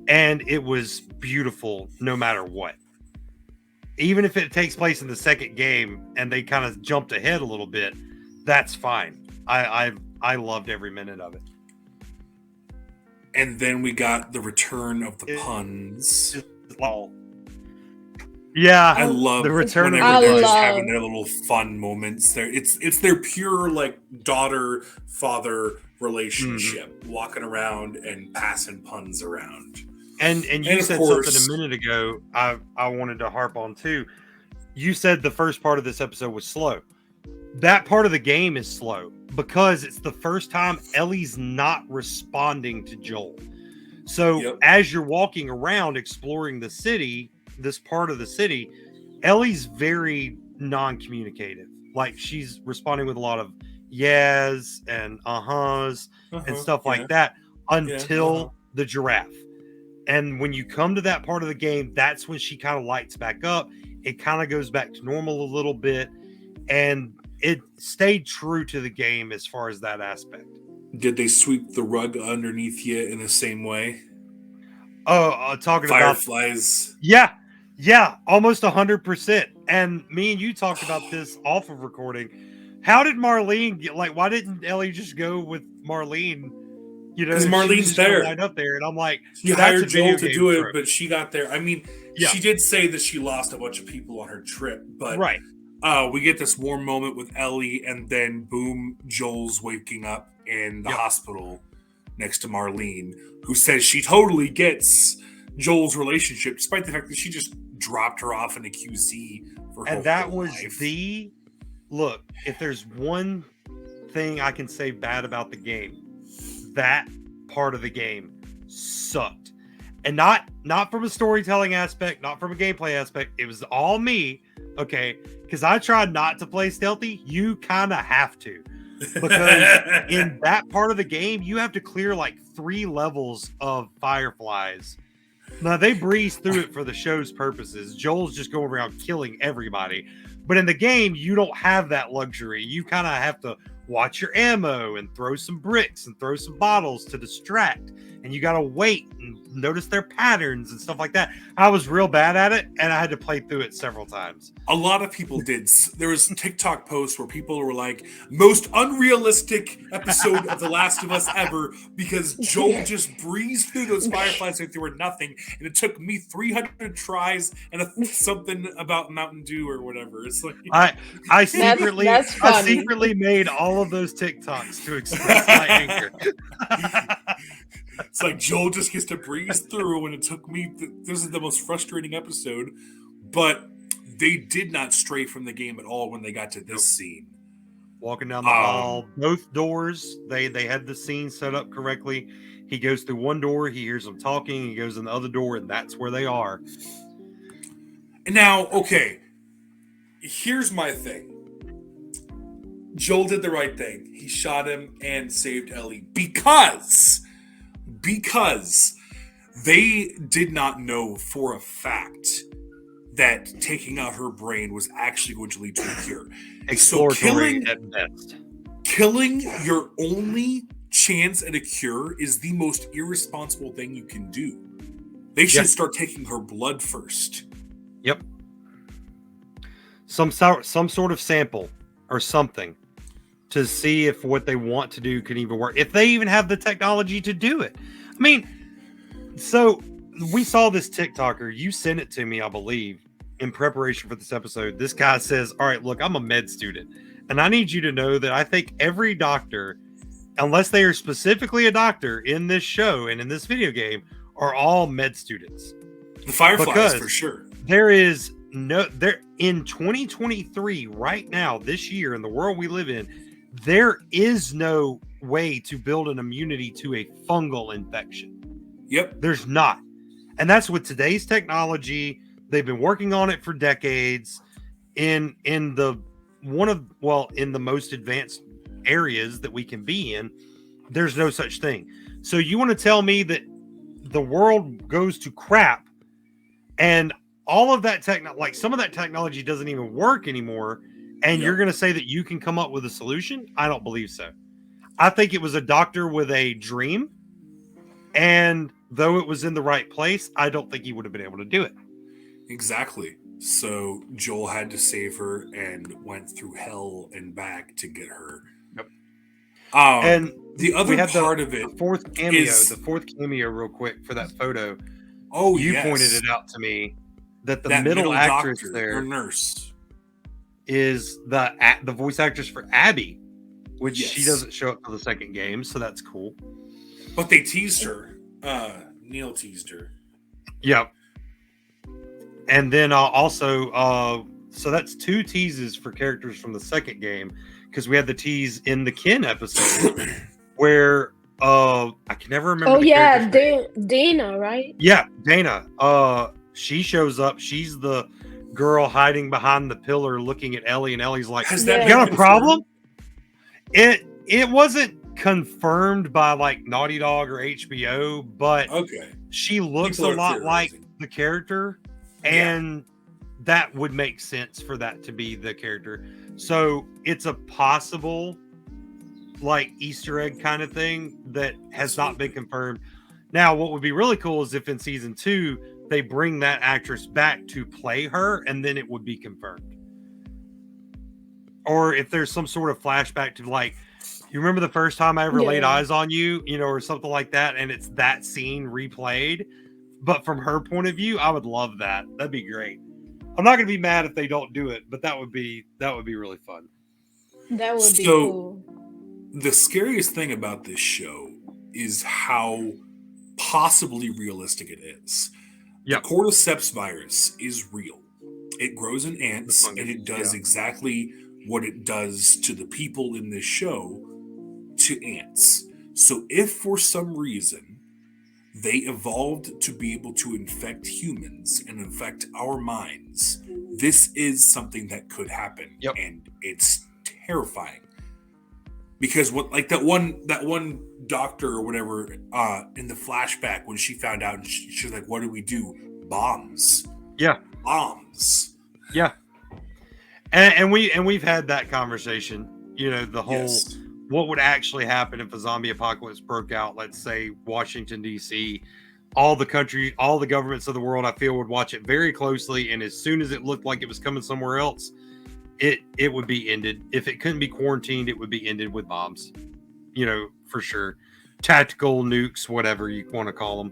and it was beautiful no matter what. Even if it takes place in the second game and they kind of jumped ahead a little bit, that's fine. I loved every minute of it. And then we got the return of the puns. Yeah, I love the return. Whenever they're just having their little fun moments. There, it's their pure like daughter-father relationship, walking around and passing puns around. And you said something a minute ago. I wanted to harp on too. You said the first part of this episode was slow. That part of the game is slow because it's the first time Ellie's not responding to Joel. So as you're walking around exploring the city, this part of the city, Ellie's very non-communicative. Like, she's responding with a lot of yes and uh-huhs and stuff like that until the giraffe. And when you come to that part of the game, that's when she kind of lights back up. It kind of goes back to normal a little bit, and it stayed true to the game as far as that aspect. Did they sweep the rug underneath you in the same way? Oh, talking Fireflies. About Yeah, almost 100%. And me and you talked about this off of recording, How did Marlene get, like, why didn't Ellie just go with Marlene? You know, Because she was Marlene's just gonna there. line up there, and I'm like, She that's hired a video Joel to game do it, trope. but she got there. I mean, Yeah. she did say that she lost a bunch of people on her trip, but Right. we get this warm moment with Ellie, and then boom, Joel's waking up in the Yep. hospital next to Marlene, who says she totally gets Joel's relationship, despite the fact that she just dropped her off in a QC for her And that whole was life. look, if there's one thing I can say bad about the game, that part of the game sucked. And not from a storytelling aspect, not from a gameplay aspect. It was all me, okay? Because I tried not to play stealthy. You kind of have to. Because in that part of the game, you have to clear like 3 levels of fireflies. Now, they breeze through it for the show's purposes. Joel's just going around killing everybody. But in the game, you don't have that luxury. You kind of have to watch your ammo and throw some bricks and throw some bottles to distract. And you got to wait and notice their patterns and stuff like that. I was real bad at it, and I had to play through it several times. A lot of people did. There was TikTok posts where people were like, most unrealistic episode of The Last of Us ever, because Joel just breezed through those fireflies like they were nothing, and it took me 300 tries and something about Mountain Dew or whatever. It's like I secretly that's I funny. secretly made all of those TikToks to express my anger. It's like Joel just gets to breeze through, and it took me. This is the most frustrating episode, but they did not stray from the game at all when they got to this scene. Walking down the hall, both doors, they had the scene set up correctly. He goes through one door, he hears them talking, he goes in the other door, and that's where they are. And now, okay, here's my thing. Joel did the right thing. He shot him and saved Ellie because they did not know for a fact that taking out her brain was actually going to lead to a cure. Exploratory at best. Killing your only chance at a cure is the most irresponsible thing you can do. They should start taking her blood first. Yep. Some sort of sample or something to see if what they want to do can even work. If they even have the technology to do it. I mean, so we saw this TikToker. You sent it to me, I believe, in preparation for this episode. This guy says, all right, look, I'm a med student, and I need you to know that I think every doctor, unless they are specifically a doctor in this show and in this video game, are all med students. The Fireflies, because for sure. There is there in 2023, right now, this year, in the world we live in, there is no way to build an immunity to a fungal infection. Yep. There's not. And that's with today's technology. They've been working on it for decades in the most advanced areas that we can be in. There's no such thing. So you want to tell me that the world goes to crap and all of that some of that technology doesn't even work anymore, and you're going to say that you can come up with a solution? I don't believe so. I think it was a doctor with a dream, and though it was in the right place, I don't think he would have been able to do it. Exactly. So Joel had to save her and went through hell and back to get her. Yep. And the other part of it, the fourth cameo, real quick for that photo. Oh, you pointed it out to me that the middle actress doctor, there, or nurse, is the voice actress for Abby, which she doesn't show up for the second game, so that's cool. But they teased her. Neil teased her. Yep. And then also, so that's 2 teases for characters from the second game, because we had the tease in the Ken episode where I can never remember. Oh yeah, Dana, right? Yeah, Dana. She shows up. She's the girl hiding behind the pillar, looking at Ellie, and Ellie's like, "You got a problem?" It wasn't confirmed by like Naughty Dog or HBO, but she looks a lot like the character, and that would make sense for that to be the character. So it's a possible like Easter egg kind of thing that has not been confirmed. Now, what would be really cool is if in season 2 they bring that actress back to play her, and then it would be confirmed. or if there's some sort of flashback to like, you remember the first time I ever laid eyes on you, or something like that, and it's that scene replayed, but from her point of view, I would love that. That'd be great. I'm not gonna be mad if they don't do it, but that would be really fun. That would be cool. The scariest thing about this show is how possibly realistic it is. Yep. The cordyceps virus is real. It grows in ants, and it does exactly what it does to the people in this show to ants. So if for some reason they evolved to be able to infect humans and infect our minds, this is something that could happen. Yep. And it's terrifying. Because what, like that one doctor or whatever in the flashback, when she found out, and she was like, "What do we do? Bombs." Yeah, bombs. Yeah, and we've had that conversation. The whole what would actually happen if a zombie apocalypse broke out. Let's say Washington D.C. All the governments of the world, I feel, would watch it very closely, and as soon as it looked like it was coming somewhere else, it would be ended. If it couldn't be quarantined, it would be ended with bombs, for sure. Tactical nukes, whatever you want to call them.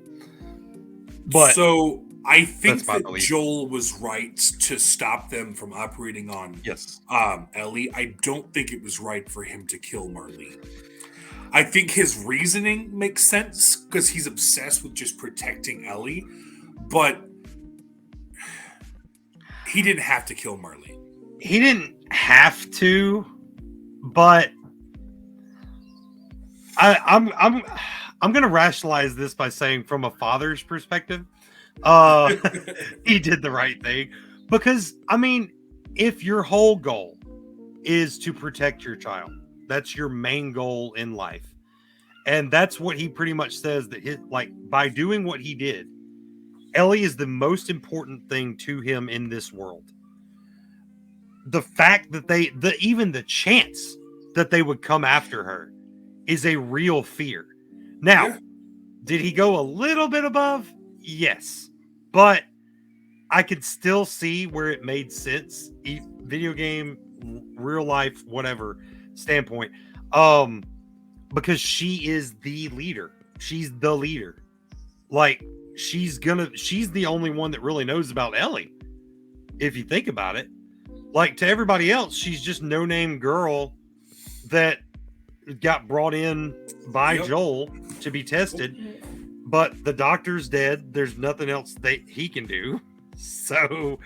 But so I think that Joel was right to stop them from operating on Ellie. I don't think it was right for him to kill Marlene. I think his reasoning makes sense because he's obsessed with just protecting Ellie, but he didn't have to kill Marlene. He didn't have to, but I'm gonna rationalize this by saying, from a father's perspective, he did the right thing. Because if your whole goal is to protect your child, that's your main goal in life, and that's what he pretty much says, that by doing what he did, Ellie is the most important thing to him in this world. The fact that even the chance that they would come after her is a real fear. Now, did he go a little bit above? Yes. But I could still see where it made sense, video game, real life, whatever standpoint. Because she is the leader. She's the leader. Like, she's the only one that really knows about Ellie, if you think about it. Like, to everybody else, she's just no-name girl that got brought in by Joel to be tested. But the doctor's dead. There's nothing else he can do. So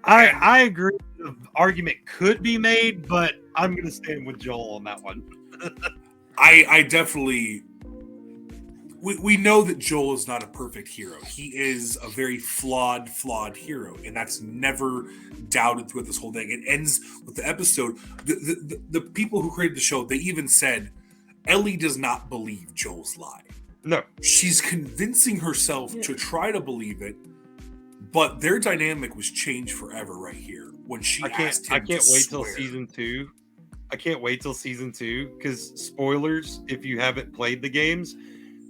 I agree. The argument could be made, but I'm going to stand with Joel on that one. I definitely... We know that Joel is not a perfect hero. He is a very flawed hero, and that's never doubted throughout this whole thing. It ends with the episode. The people who created the show, they even said Ellie does not believe Joel's lie. No, she's convincing herself to try to believe it, but their dynamic was changed forever right here when she asked him. I can't wait till season 2. I can't wait till season 2, because spoilers, if you haven't played the games,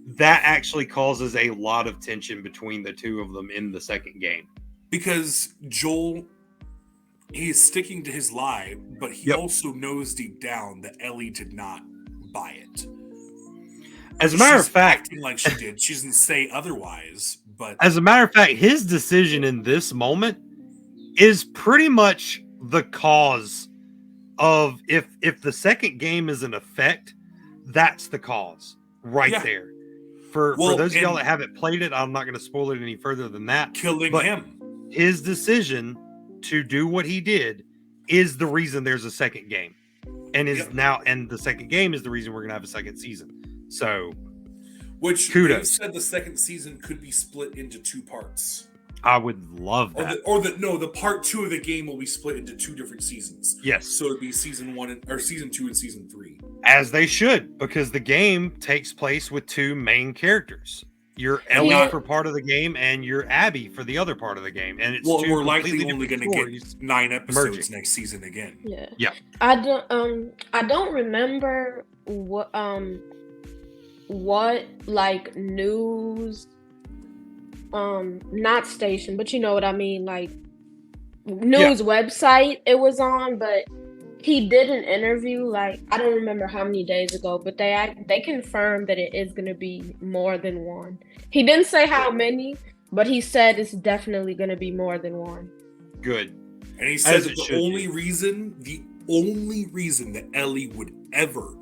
that actually causes a lot of tension between the two of them in the second game. Because Joel, he's sticking to his lie, but he also knows deep down that Ellie did not buy it. As a matter of fact, acting like she did. She doesn't say otherwise, but as a matter of fact, his decision in this moment is pretty much the cause of if the second game is an effect, that's the cause right there. For those of y'all that haven't played it, I'm not going to spoil it any further than that. Killing him. His decision to do what he did is the reason there's a second game. And and the second game is the reason we're going to have a second season. So, which kudos. Said the second season could be split into 2 parts. I would love that. The part 2 of the game will be split into 2 different seasons. Yes. So it'd be season 1 or season 2 and season 3. As they should, because the game takes place with 2 main characters. You're Ellie for part of the game, and you're Abby for the other part of the game. And it's we're likely only going to get 9 episodes next season again. Yeah. I don't remember what like news, not station, but you know what I mean, like news website it was on, but he did an interview, like, I don't remember how many days ago, but they confirmed that it is going to be more than one. He didn't say how many, but he said it's definitely going to be more than one. Good. And he said that the only reason that Ellie would ever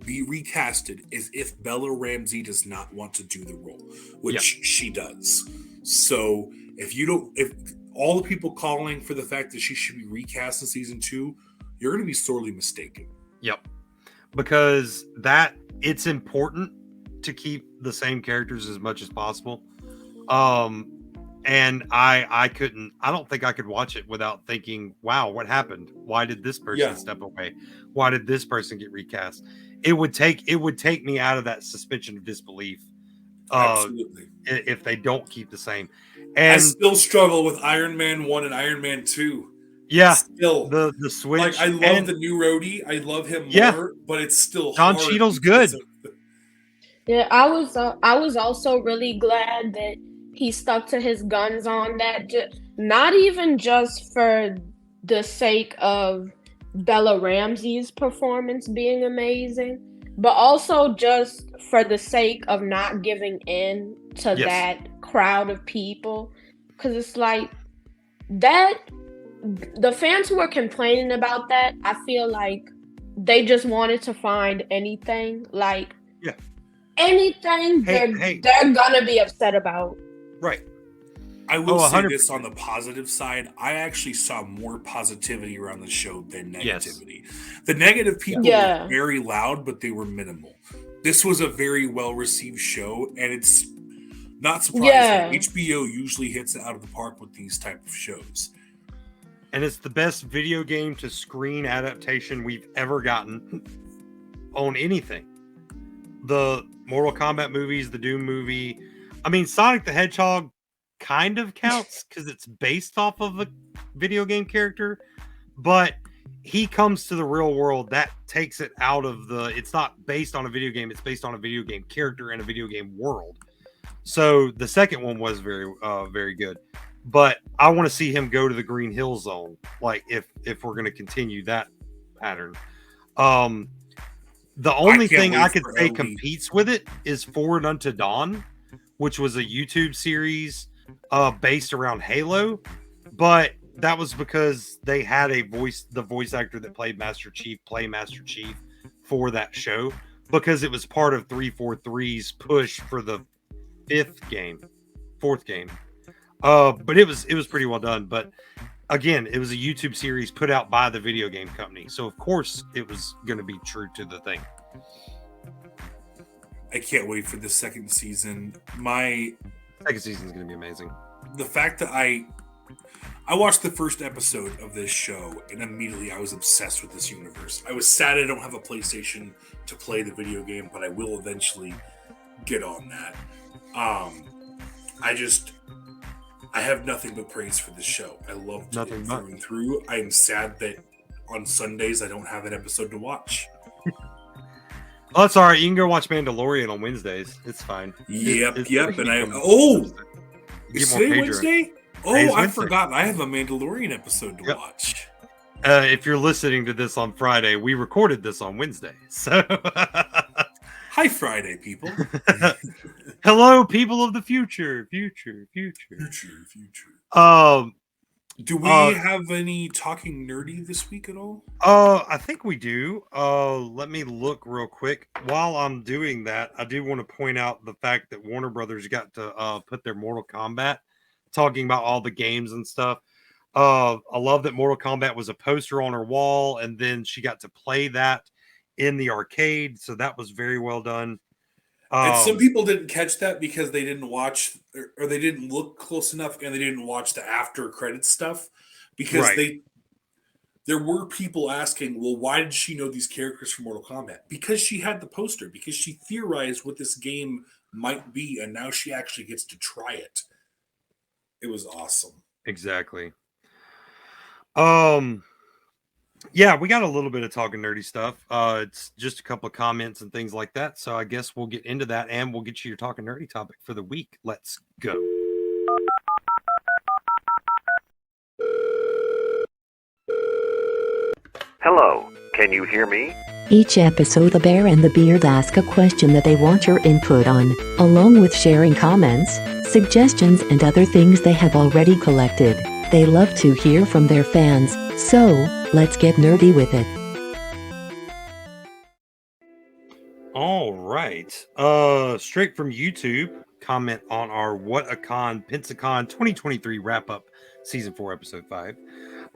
be recasted is if Bella Ramsey does not want to do the role, which she does. So if all the people calling for the fact that she should be recast in season 2, you're going to be sorely mistaken. Yep. Because it's important to keep the same characters as much as possible. And I don't think I could watch it without thinking, wow, what happened? Why did this person step away? Why did this person get recast? It would take me out of that suspension of disbelief. Absolutely. If they don't keep the same. And I still struggle with Iron Man 1 and Iron Man 2. Yeah. Still. The switch. Like, I love the new Rhodey. I love him more, but it's still Don hard. Cheadle's good. Yeah, I was also really glad that he stuck to his guns on that. Not even just for the sake of Bella Ramsey's performance being amazing, but also just for the sake of not giving in to that crowd of people. Because it's like that, the fans who were complaining about that, I feel like they just wanted to find anything. Like, anything they're gonna be upset about. Right. I will say this on the positive side. I actually saw more positivity around the show than negativity. The negative people were very loud, but they were minimal. This was a very well-received show, and it's not surprising. HBO usually hits it out of the park with these type of shows. And it's the best video game to screen adaptation we've ever gotten on anything. The Mortal Kombat movies, the Doom movie. I mean, Sonic the Hedgehog kind of counts because it's based off of a video game character, but he comes to the real world. That takes it out of it's not based on a video game. It's based on a video game character in a video game world. So the second one was very, very good. But I want to see him go to the Green Hill Zone, like if we're going to continue that pattern. The only thing I could say competes with it is Forward Unto Dawn, which was a YouTube series based around Halo, but that was because they had the voice actor that played Master Chief play Master Chief for that show, because it was part of 343's push for the fourth game. But it was pretty well done. But again, it was a YouTube series put out by the video game company, so of course it was going to be true to the thing. I can't wait for the second season. My second season is going to be amazing. The fact that I watched the first episode of this show and immediately I was obsessed with this universe. I was sad I don't have a PlayStation to play the video game, but I will eventually get on that. I have nothing but praise for this show. I loved it through and through. I am sad that on Sundays I don't have an episode to watch. Oh, it's all right. You can go watch Mandalorian on Wednesdays. It's fine. Yep. And is today Wednesday? Oh, I forgot. I have a Mandalorian episode to watch. If you're listening to this on Friday, we recorded this on Wednesday. So, hi, Friday people. Hello, people of the future. Future. Do we have any talking nerdy this week at all? I think we do. Let me look real quick. While I'm doing that, I do want to point out the fact that Warner Brothers got to put their Mortal Kombat, talking about all the games and stuff. I love that Mortal Kombat was a poster on her wall, and then she got to play that in the arcade. So that was very well done. And some people didn't catch that because they didn't watch or they didn't look close enough, and they didn't watch the after credits stuff, because there were people asking, well, why did she know these characters from Mortal Kombat? Because she had the poster, because she theorized what this game might be, and now she actually gets to try it. It was awesome. Exactly. Yeah, we got a little bit of talking nerdy stuff. It's just a couple of comments and things like that. So I guess we'll get into that, and we'll get you your talking nerdy topic for the week. Let's go. Hello, can you hear me? Each episode, the Bear and the Beard ask a question that they want your input on, along with sharing comments, suggestions, and other things they have already collected. They love to hear from their fans, so let's get nerdy with it. All right. Straight from YouTube, comment on our What a Con Pensacon 2023 wrap up, season 4, episode 5.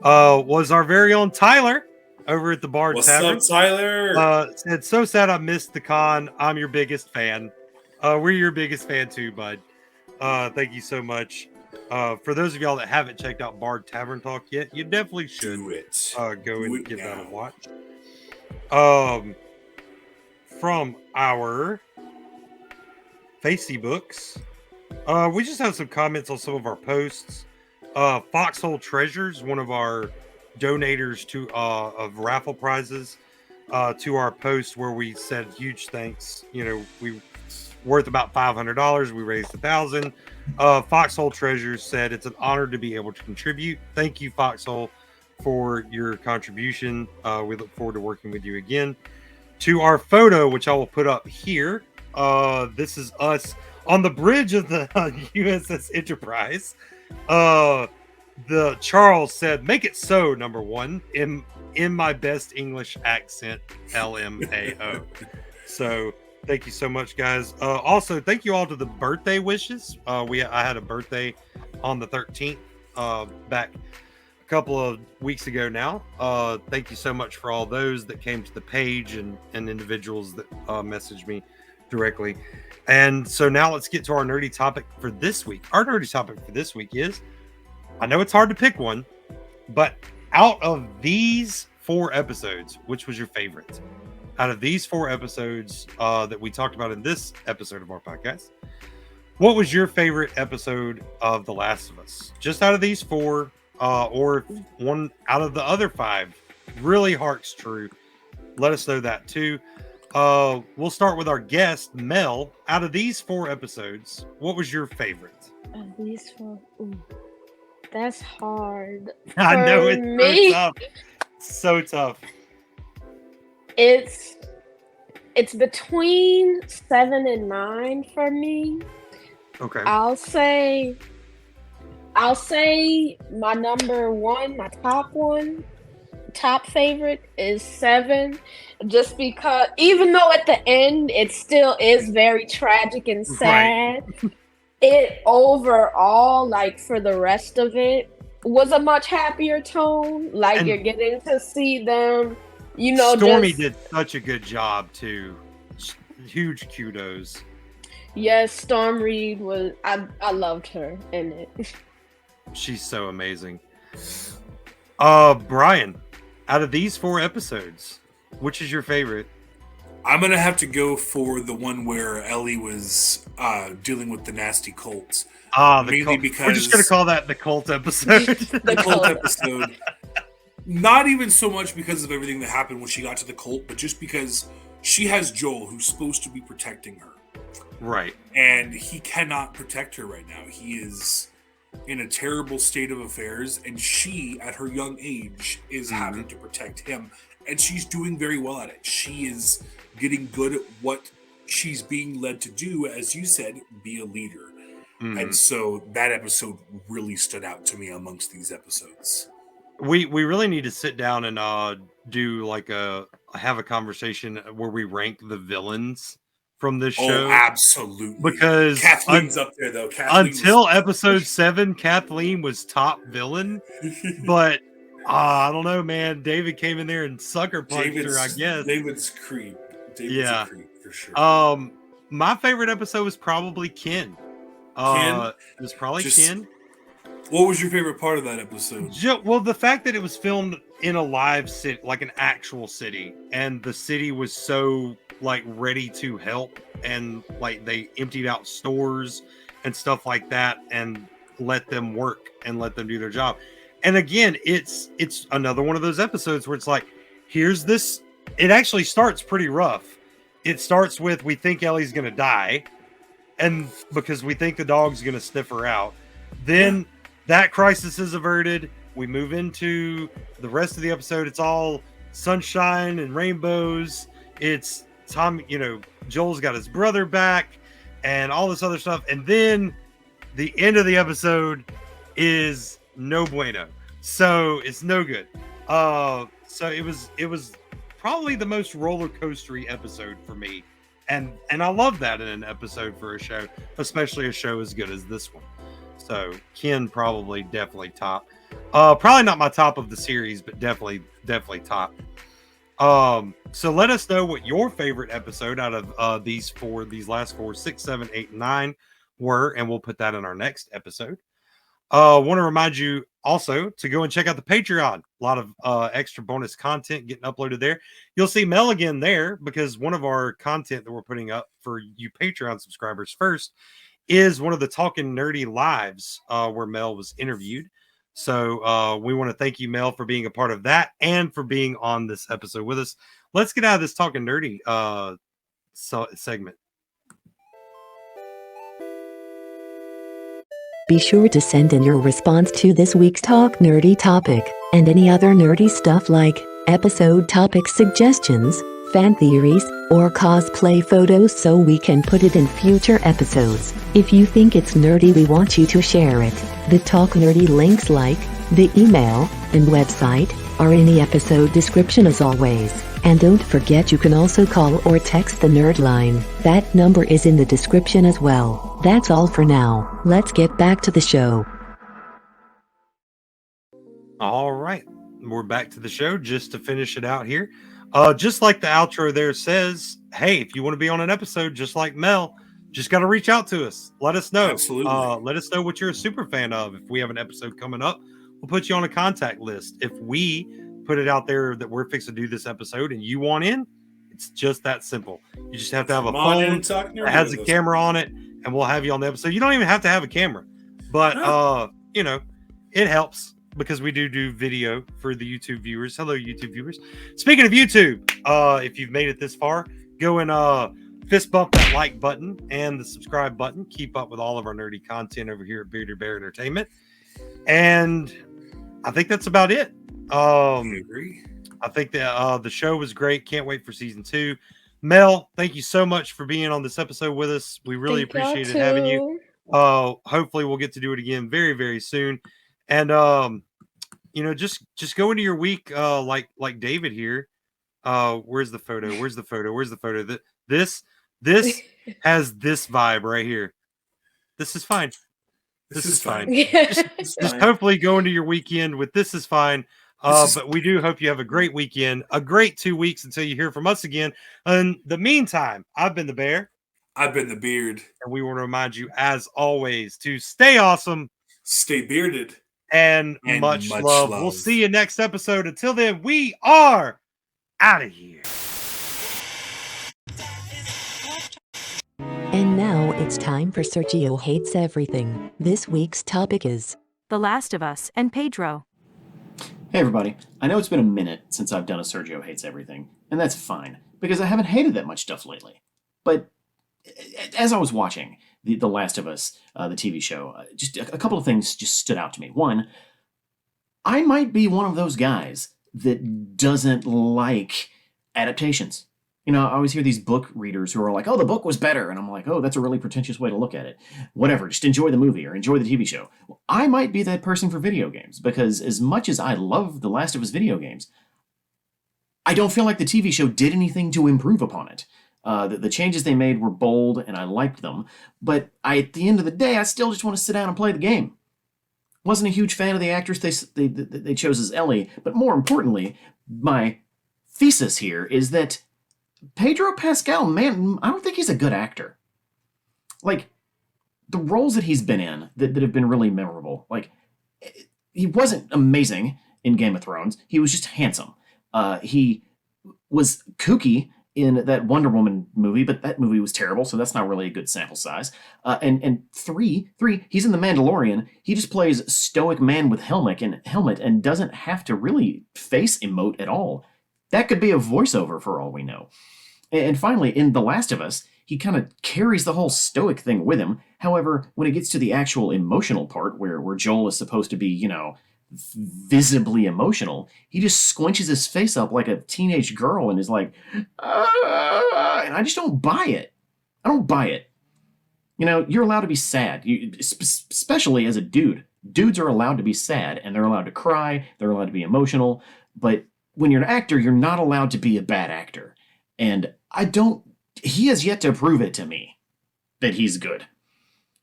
Was our very own Tyler over at the Bard Tavern. What's up, Tyler? Said, so sad I missed the con. I'm your biggest fan. We're your biggest fan too, bud. Thank you so much. For those of y'all that haven't checked out Bard Tavern Talk yet, you definitely should go and give that a watch. From our Facebooks, we just have some comments on some of our posts. Foxhole Treasures, one of our donators to of raffle prizes, to our post where we said huge thanks. You know, we worth about $500. We raised $1,000. Foxhole Treasures said it's an honor to be able to contribute. Thank you, Foxhole, for your contribution. We look forward to working with you again. To our photo, which I will put up here. This is us on the bridge of the USS Enterprise. The Charles said, "Make it so, number one," in my best English accent, LMAO. So thank you so much, guys. Also, thank you all to the birthday wishes. I had a birthday on the 13th, back a couple of weeks ago now. Thank you so much for all those that came to the page and individuals that messaged me directly. And so now let's get to our nerdy topic for this week. Our nerdy topic for this week is, I know it's hard to pick one, but out of these 4 episodes, which was your favorite? Out of these 4 episodes that we talked about in this episode of our podcast, what was your favorite episode of The Last of Us? Just out of these 4, or one out of the other 5 really harks true, let us know that too. We'll start with our guest, Mel. Out of these 4 episodes, what was your favorite? Of these 4, that's hard. I know, it's me. so tough. So tough. It's between 7 and 9 for me. Okay. I'll say my number 1, my top favorite is 7, just because even though at the end it still is very tragic and sad, right. It overall, like for the rest of it, was a much happier tone. Like, and you're getting to see them, you know. Stormy did such a good job too. Huge kudos. Yes, Storm Reed was. I loved her in it. She's so amazing. Brian, out of these 4 episodes, which is your favorite? I'm gonna have to go for the one where Ellie was dealing with the nasty cult. Mainly because we're just gonna call that the cult episode. The cult episode. Not even so much because of everything that happened when she got to the cult, but just because she has Joel, who's supposed to be protecting her. Right. And he cannot protect her right now. He is in a terrible state of affairs, and she, at her young age, is having to protect him. And she's doing very well at it. She is getting good at what she's being led to do, as you said, be a leader. And so that episode really stood out to me amongst these episodes. We really need to sit down and do like have a conversation where we rank the villains from this show. Oh, absolutely. Because Kathleen's up there though. Until episode 7, Kathleen was top villain. But I don't know, man. David came in there and sucker punched her, I guess. David's creep. David's a creep for sure. My favorite episode was probably Ken. It was probably Ken. What was your favorite part of that episode? Well, the fact that it was filmed in a live city, like an actual city, and the city was so like ready to help, and like they emptied out stores and stuff like that and let them work and let them do their job. And again, it's another one of those episodes where it's like, here's this. It actually starts pretty rough. It starts with, we think Ellie's going to die, and because we think the dog's going to sniff her out. Then that crisis is averted. We move into the rest of the episode. It's all sunshine and rainbows. It's Tom, Joel's got his brother back and all this other stuff. And then the end of the episode is no bueno. So it's no good. So it was probably the most roller coastery episode for me. And I love that in an episode for a show, especially a show as good as this one. So Ken definitely top. Probably not my top of the series, but definitely top. So let us know what your favorite episode out of these last 4, 6, 7, 8, 9 were, and we'll put that in our next episode. Want to remind you also to go and check out the Patreon. A lot of extra bonus content getting uploaded there. You'll see Mel again there because one of our content that we're putting up for you Patreon subscribers first is one of the Talking Nerdy lives where Mel was interviewed. So we want to thank you, Mel, for being a part of that and for being on this episode with us. Let's get out of this Talking Nerdy segment. Be sure to send in your response to this week's Talk Nerdy topic, and any other nerdy stuff like episode topic suggestions, fan theories, or cosplay photos so we can put it in future episodes. If you think it's nerdy, we want you to share it. The Talk Nerdy links like the email and website are in the episode description as always. And don't forget you can also call or text the Nerd line. That number is in the description as well. That's all for now. Let's get back to the show. All right. We're back to the show just to finish it out here. Just like the outro there says, hey, if you want to be on an episode just like Mel, just got to reach out to us. Let us know. Absolutely. Let us know what you're a super fan of. If we have an episode coming up, we'll put you on a contact list. If we put it out there that we're fixing to do this episode and you want in, it's just that simple. You just have to have a phone that has a camera on it, and we'll have you on the episode. You don't even have to have a camera, but it helps because we do video for the YouTube viewers. Hello, YouTube viewers. Speaking of YouTube, if you've made it this far, go and fist bump that like button and the subscribe button. Keep up with all of our nerdy content over here at Bearded Bear Entertainment. And I think that's about it. I agree. I think that the show was great. Can't wait for season 2. Mel, thank you so much for being on this episode with us. We really appreciated having you. Hopefully we'll get to do it again very, very soon. And just go into your week like David here. Where's the photo? This has this vibe right here. This is fine. This is fine. Just hopefully go into your weekend with this is fine. But we do hope you have a great weekend, a great 2 weeks until you hear from us again. In the meantime, I've been the Bear. I've been the Beard. And we want to remind you, as always, to stay awesome, stay bearded, and much love. We'll see you next episode. Until then, we are out of here. And now it's time for Sergio Hates Everything. This week's topic is The Last of Us and Pedro. Hey everybody, I know it's been a minute since I've done a Sergio Hates Everything, and that's fine, because I haven't hated that much stuff lately. But as I was watching The Last of Us, the TV show, just a couple of things just stood out to me. One, I might be one of those guys that doesn't like adaptations. You know, I always hear these book readers who are like, oh, the book was better. And I'm like, oh, that's a really pretentious way to look at it. Whatever, just enjoy the movie or enjoy the TV show. Well, I might be that person for video games, because as much as I love The Last of Us video games, I don't feel like the TV show did anything to improve upon it. The changes they made were bold, and I liked them. But at the end of the day, I still just want to sit down and play the game. Wasn't a huge fan of the actress they chose as Ellie. But more importantly, my thesis here is that Pedro Pascal, man, I don't think he's a good actor. Like, the roles that he's been in that have been really memorable, like, he wasn't amazing in Game of Thrones. He was just handsome. He was kooky in that Wonder Woman movie, but that movie was terrible, so that's not really a good sample size. And three, he's in The Mandalorian. He just plays a stoic man with helmet and doesn't have to really face emote at all. That could be a voiceover for all we know. And finally, in The Last of Us, he kind of carries the whole stoic thing with him. However, when it gets to the actual emotional part, where Joel is supposed to be, visibly emotional. He just squinches his face up like a teenage girl and is like, and I just don't buy it. I don't buy it. You know, you're allowed to be sad, especially as a dude. Dudes are allowed to be sad, and they're allowed to cry, they're allowed to be emotional, but when you're an actor, you're not allowed to be a bad actor. And he has yet to prove it to me that he's good.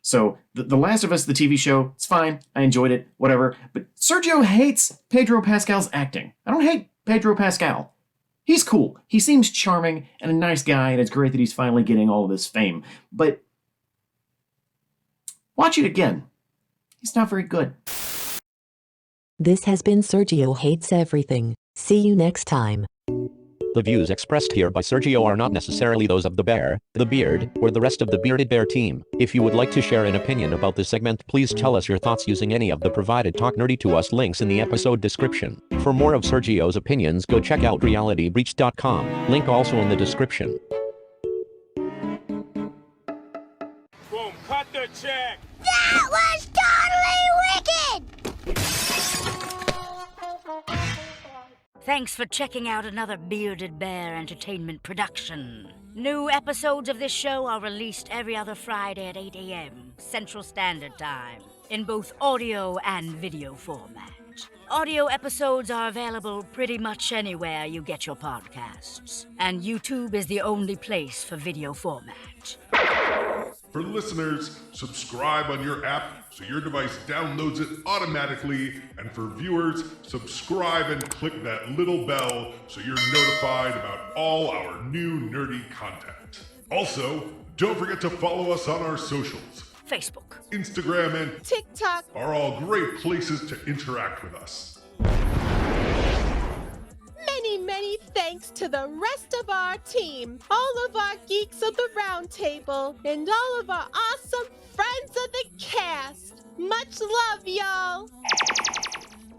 So, The Last of Us, the TV show, it's fine, I enjoyed it, whatever, but Sergio hates Pedro Pascal's acting. I don't hate Pedro Pascal. He's cool, he seems charming and a nice guy, and it's great that he's finally getting all of this fame, but watch it again. He's not very good. This has been Sergio Hates Everything. See you next time. The views expressed here by Sergio are not necessarily those of the Bear, the Beard, or the rest of the Bearded Bear team. If you would like to share an opinion about this segment, please tell us your thoughts using any of the provided Talk Nerdy to Us links in the episode description. For more of Sergio's opinions, go check out realitybreach.com, link also in the description. Boom, cut the check! That was totally wicked! Thanks for checking out another Bearded Bear Entertainment production. New episodes of this show are released every other Friday at 8 a.m. Central Standard Time, in both audio and video format. Audio episodes are available pretty much anywhere you get your podcasts, and YouTube is the only place for video format. For listeners, subscribe on your app so your device downloads it automatically. And for viewers, subscribe and click that little bell so you're notified about all our new nerdy content. Also, don't forget to follow us on our socials. Facebook, Instagram, and TikTok are all great places to interact with us. Many thanks to the rest of our team, all of our geeks of the round table, and all of our awesome friends of the cast. Much love, y'all.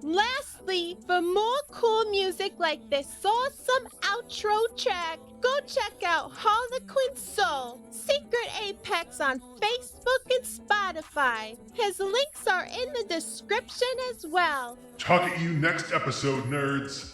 Lastly, for more cool music like this awesome outro track, go check out HarlequinSoul, Secret Apex on Facebook and Spotify. His links are in the description as well. Talk at you next episode, nerds.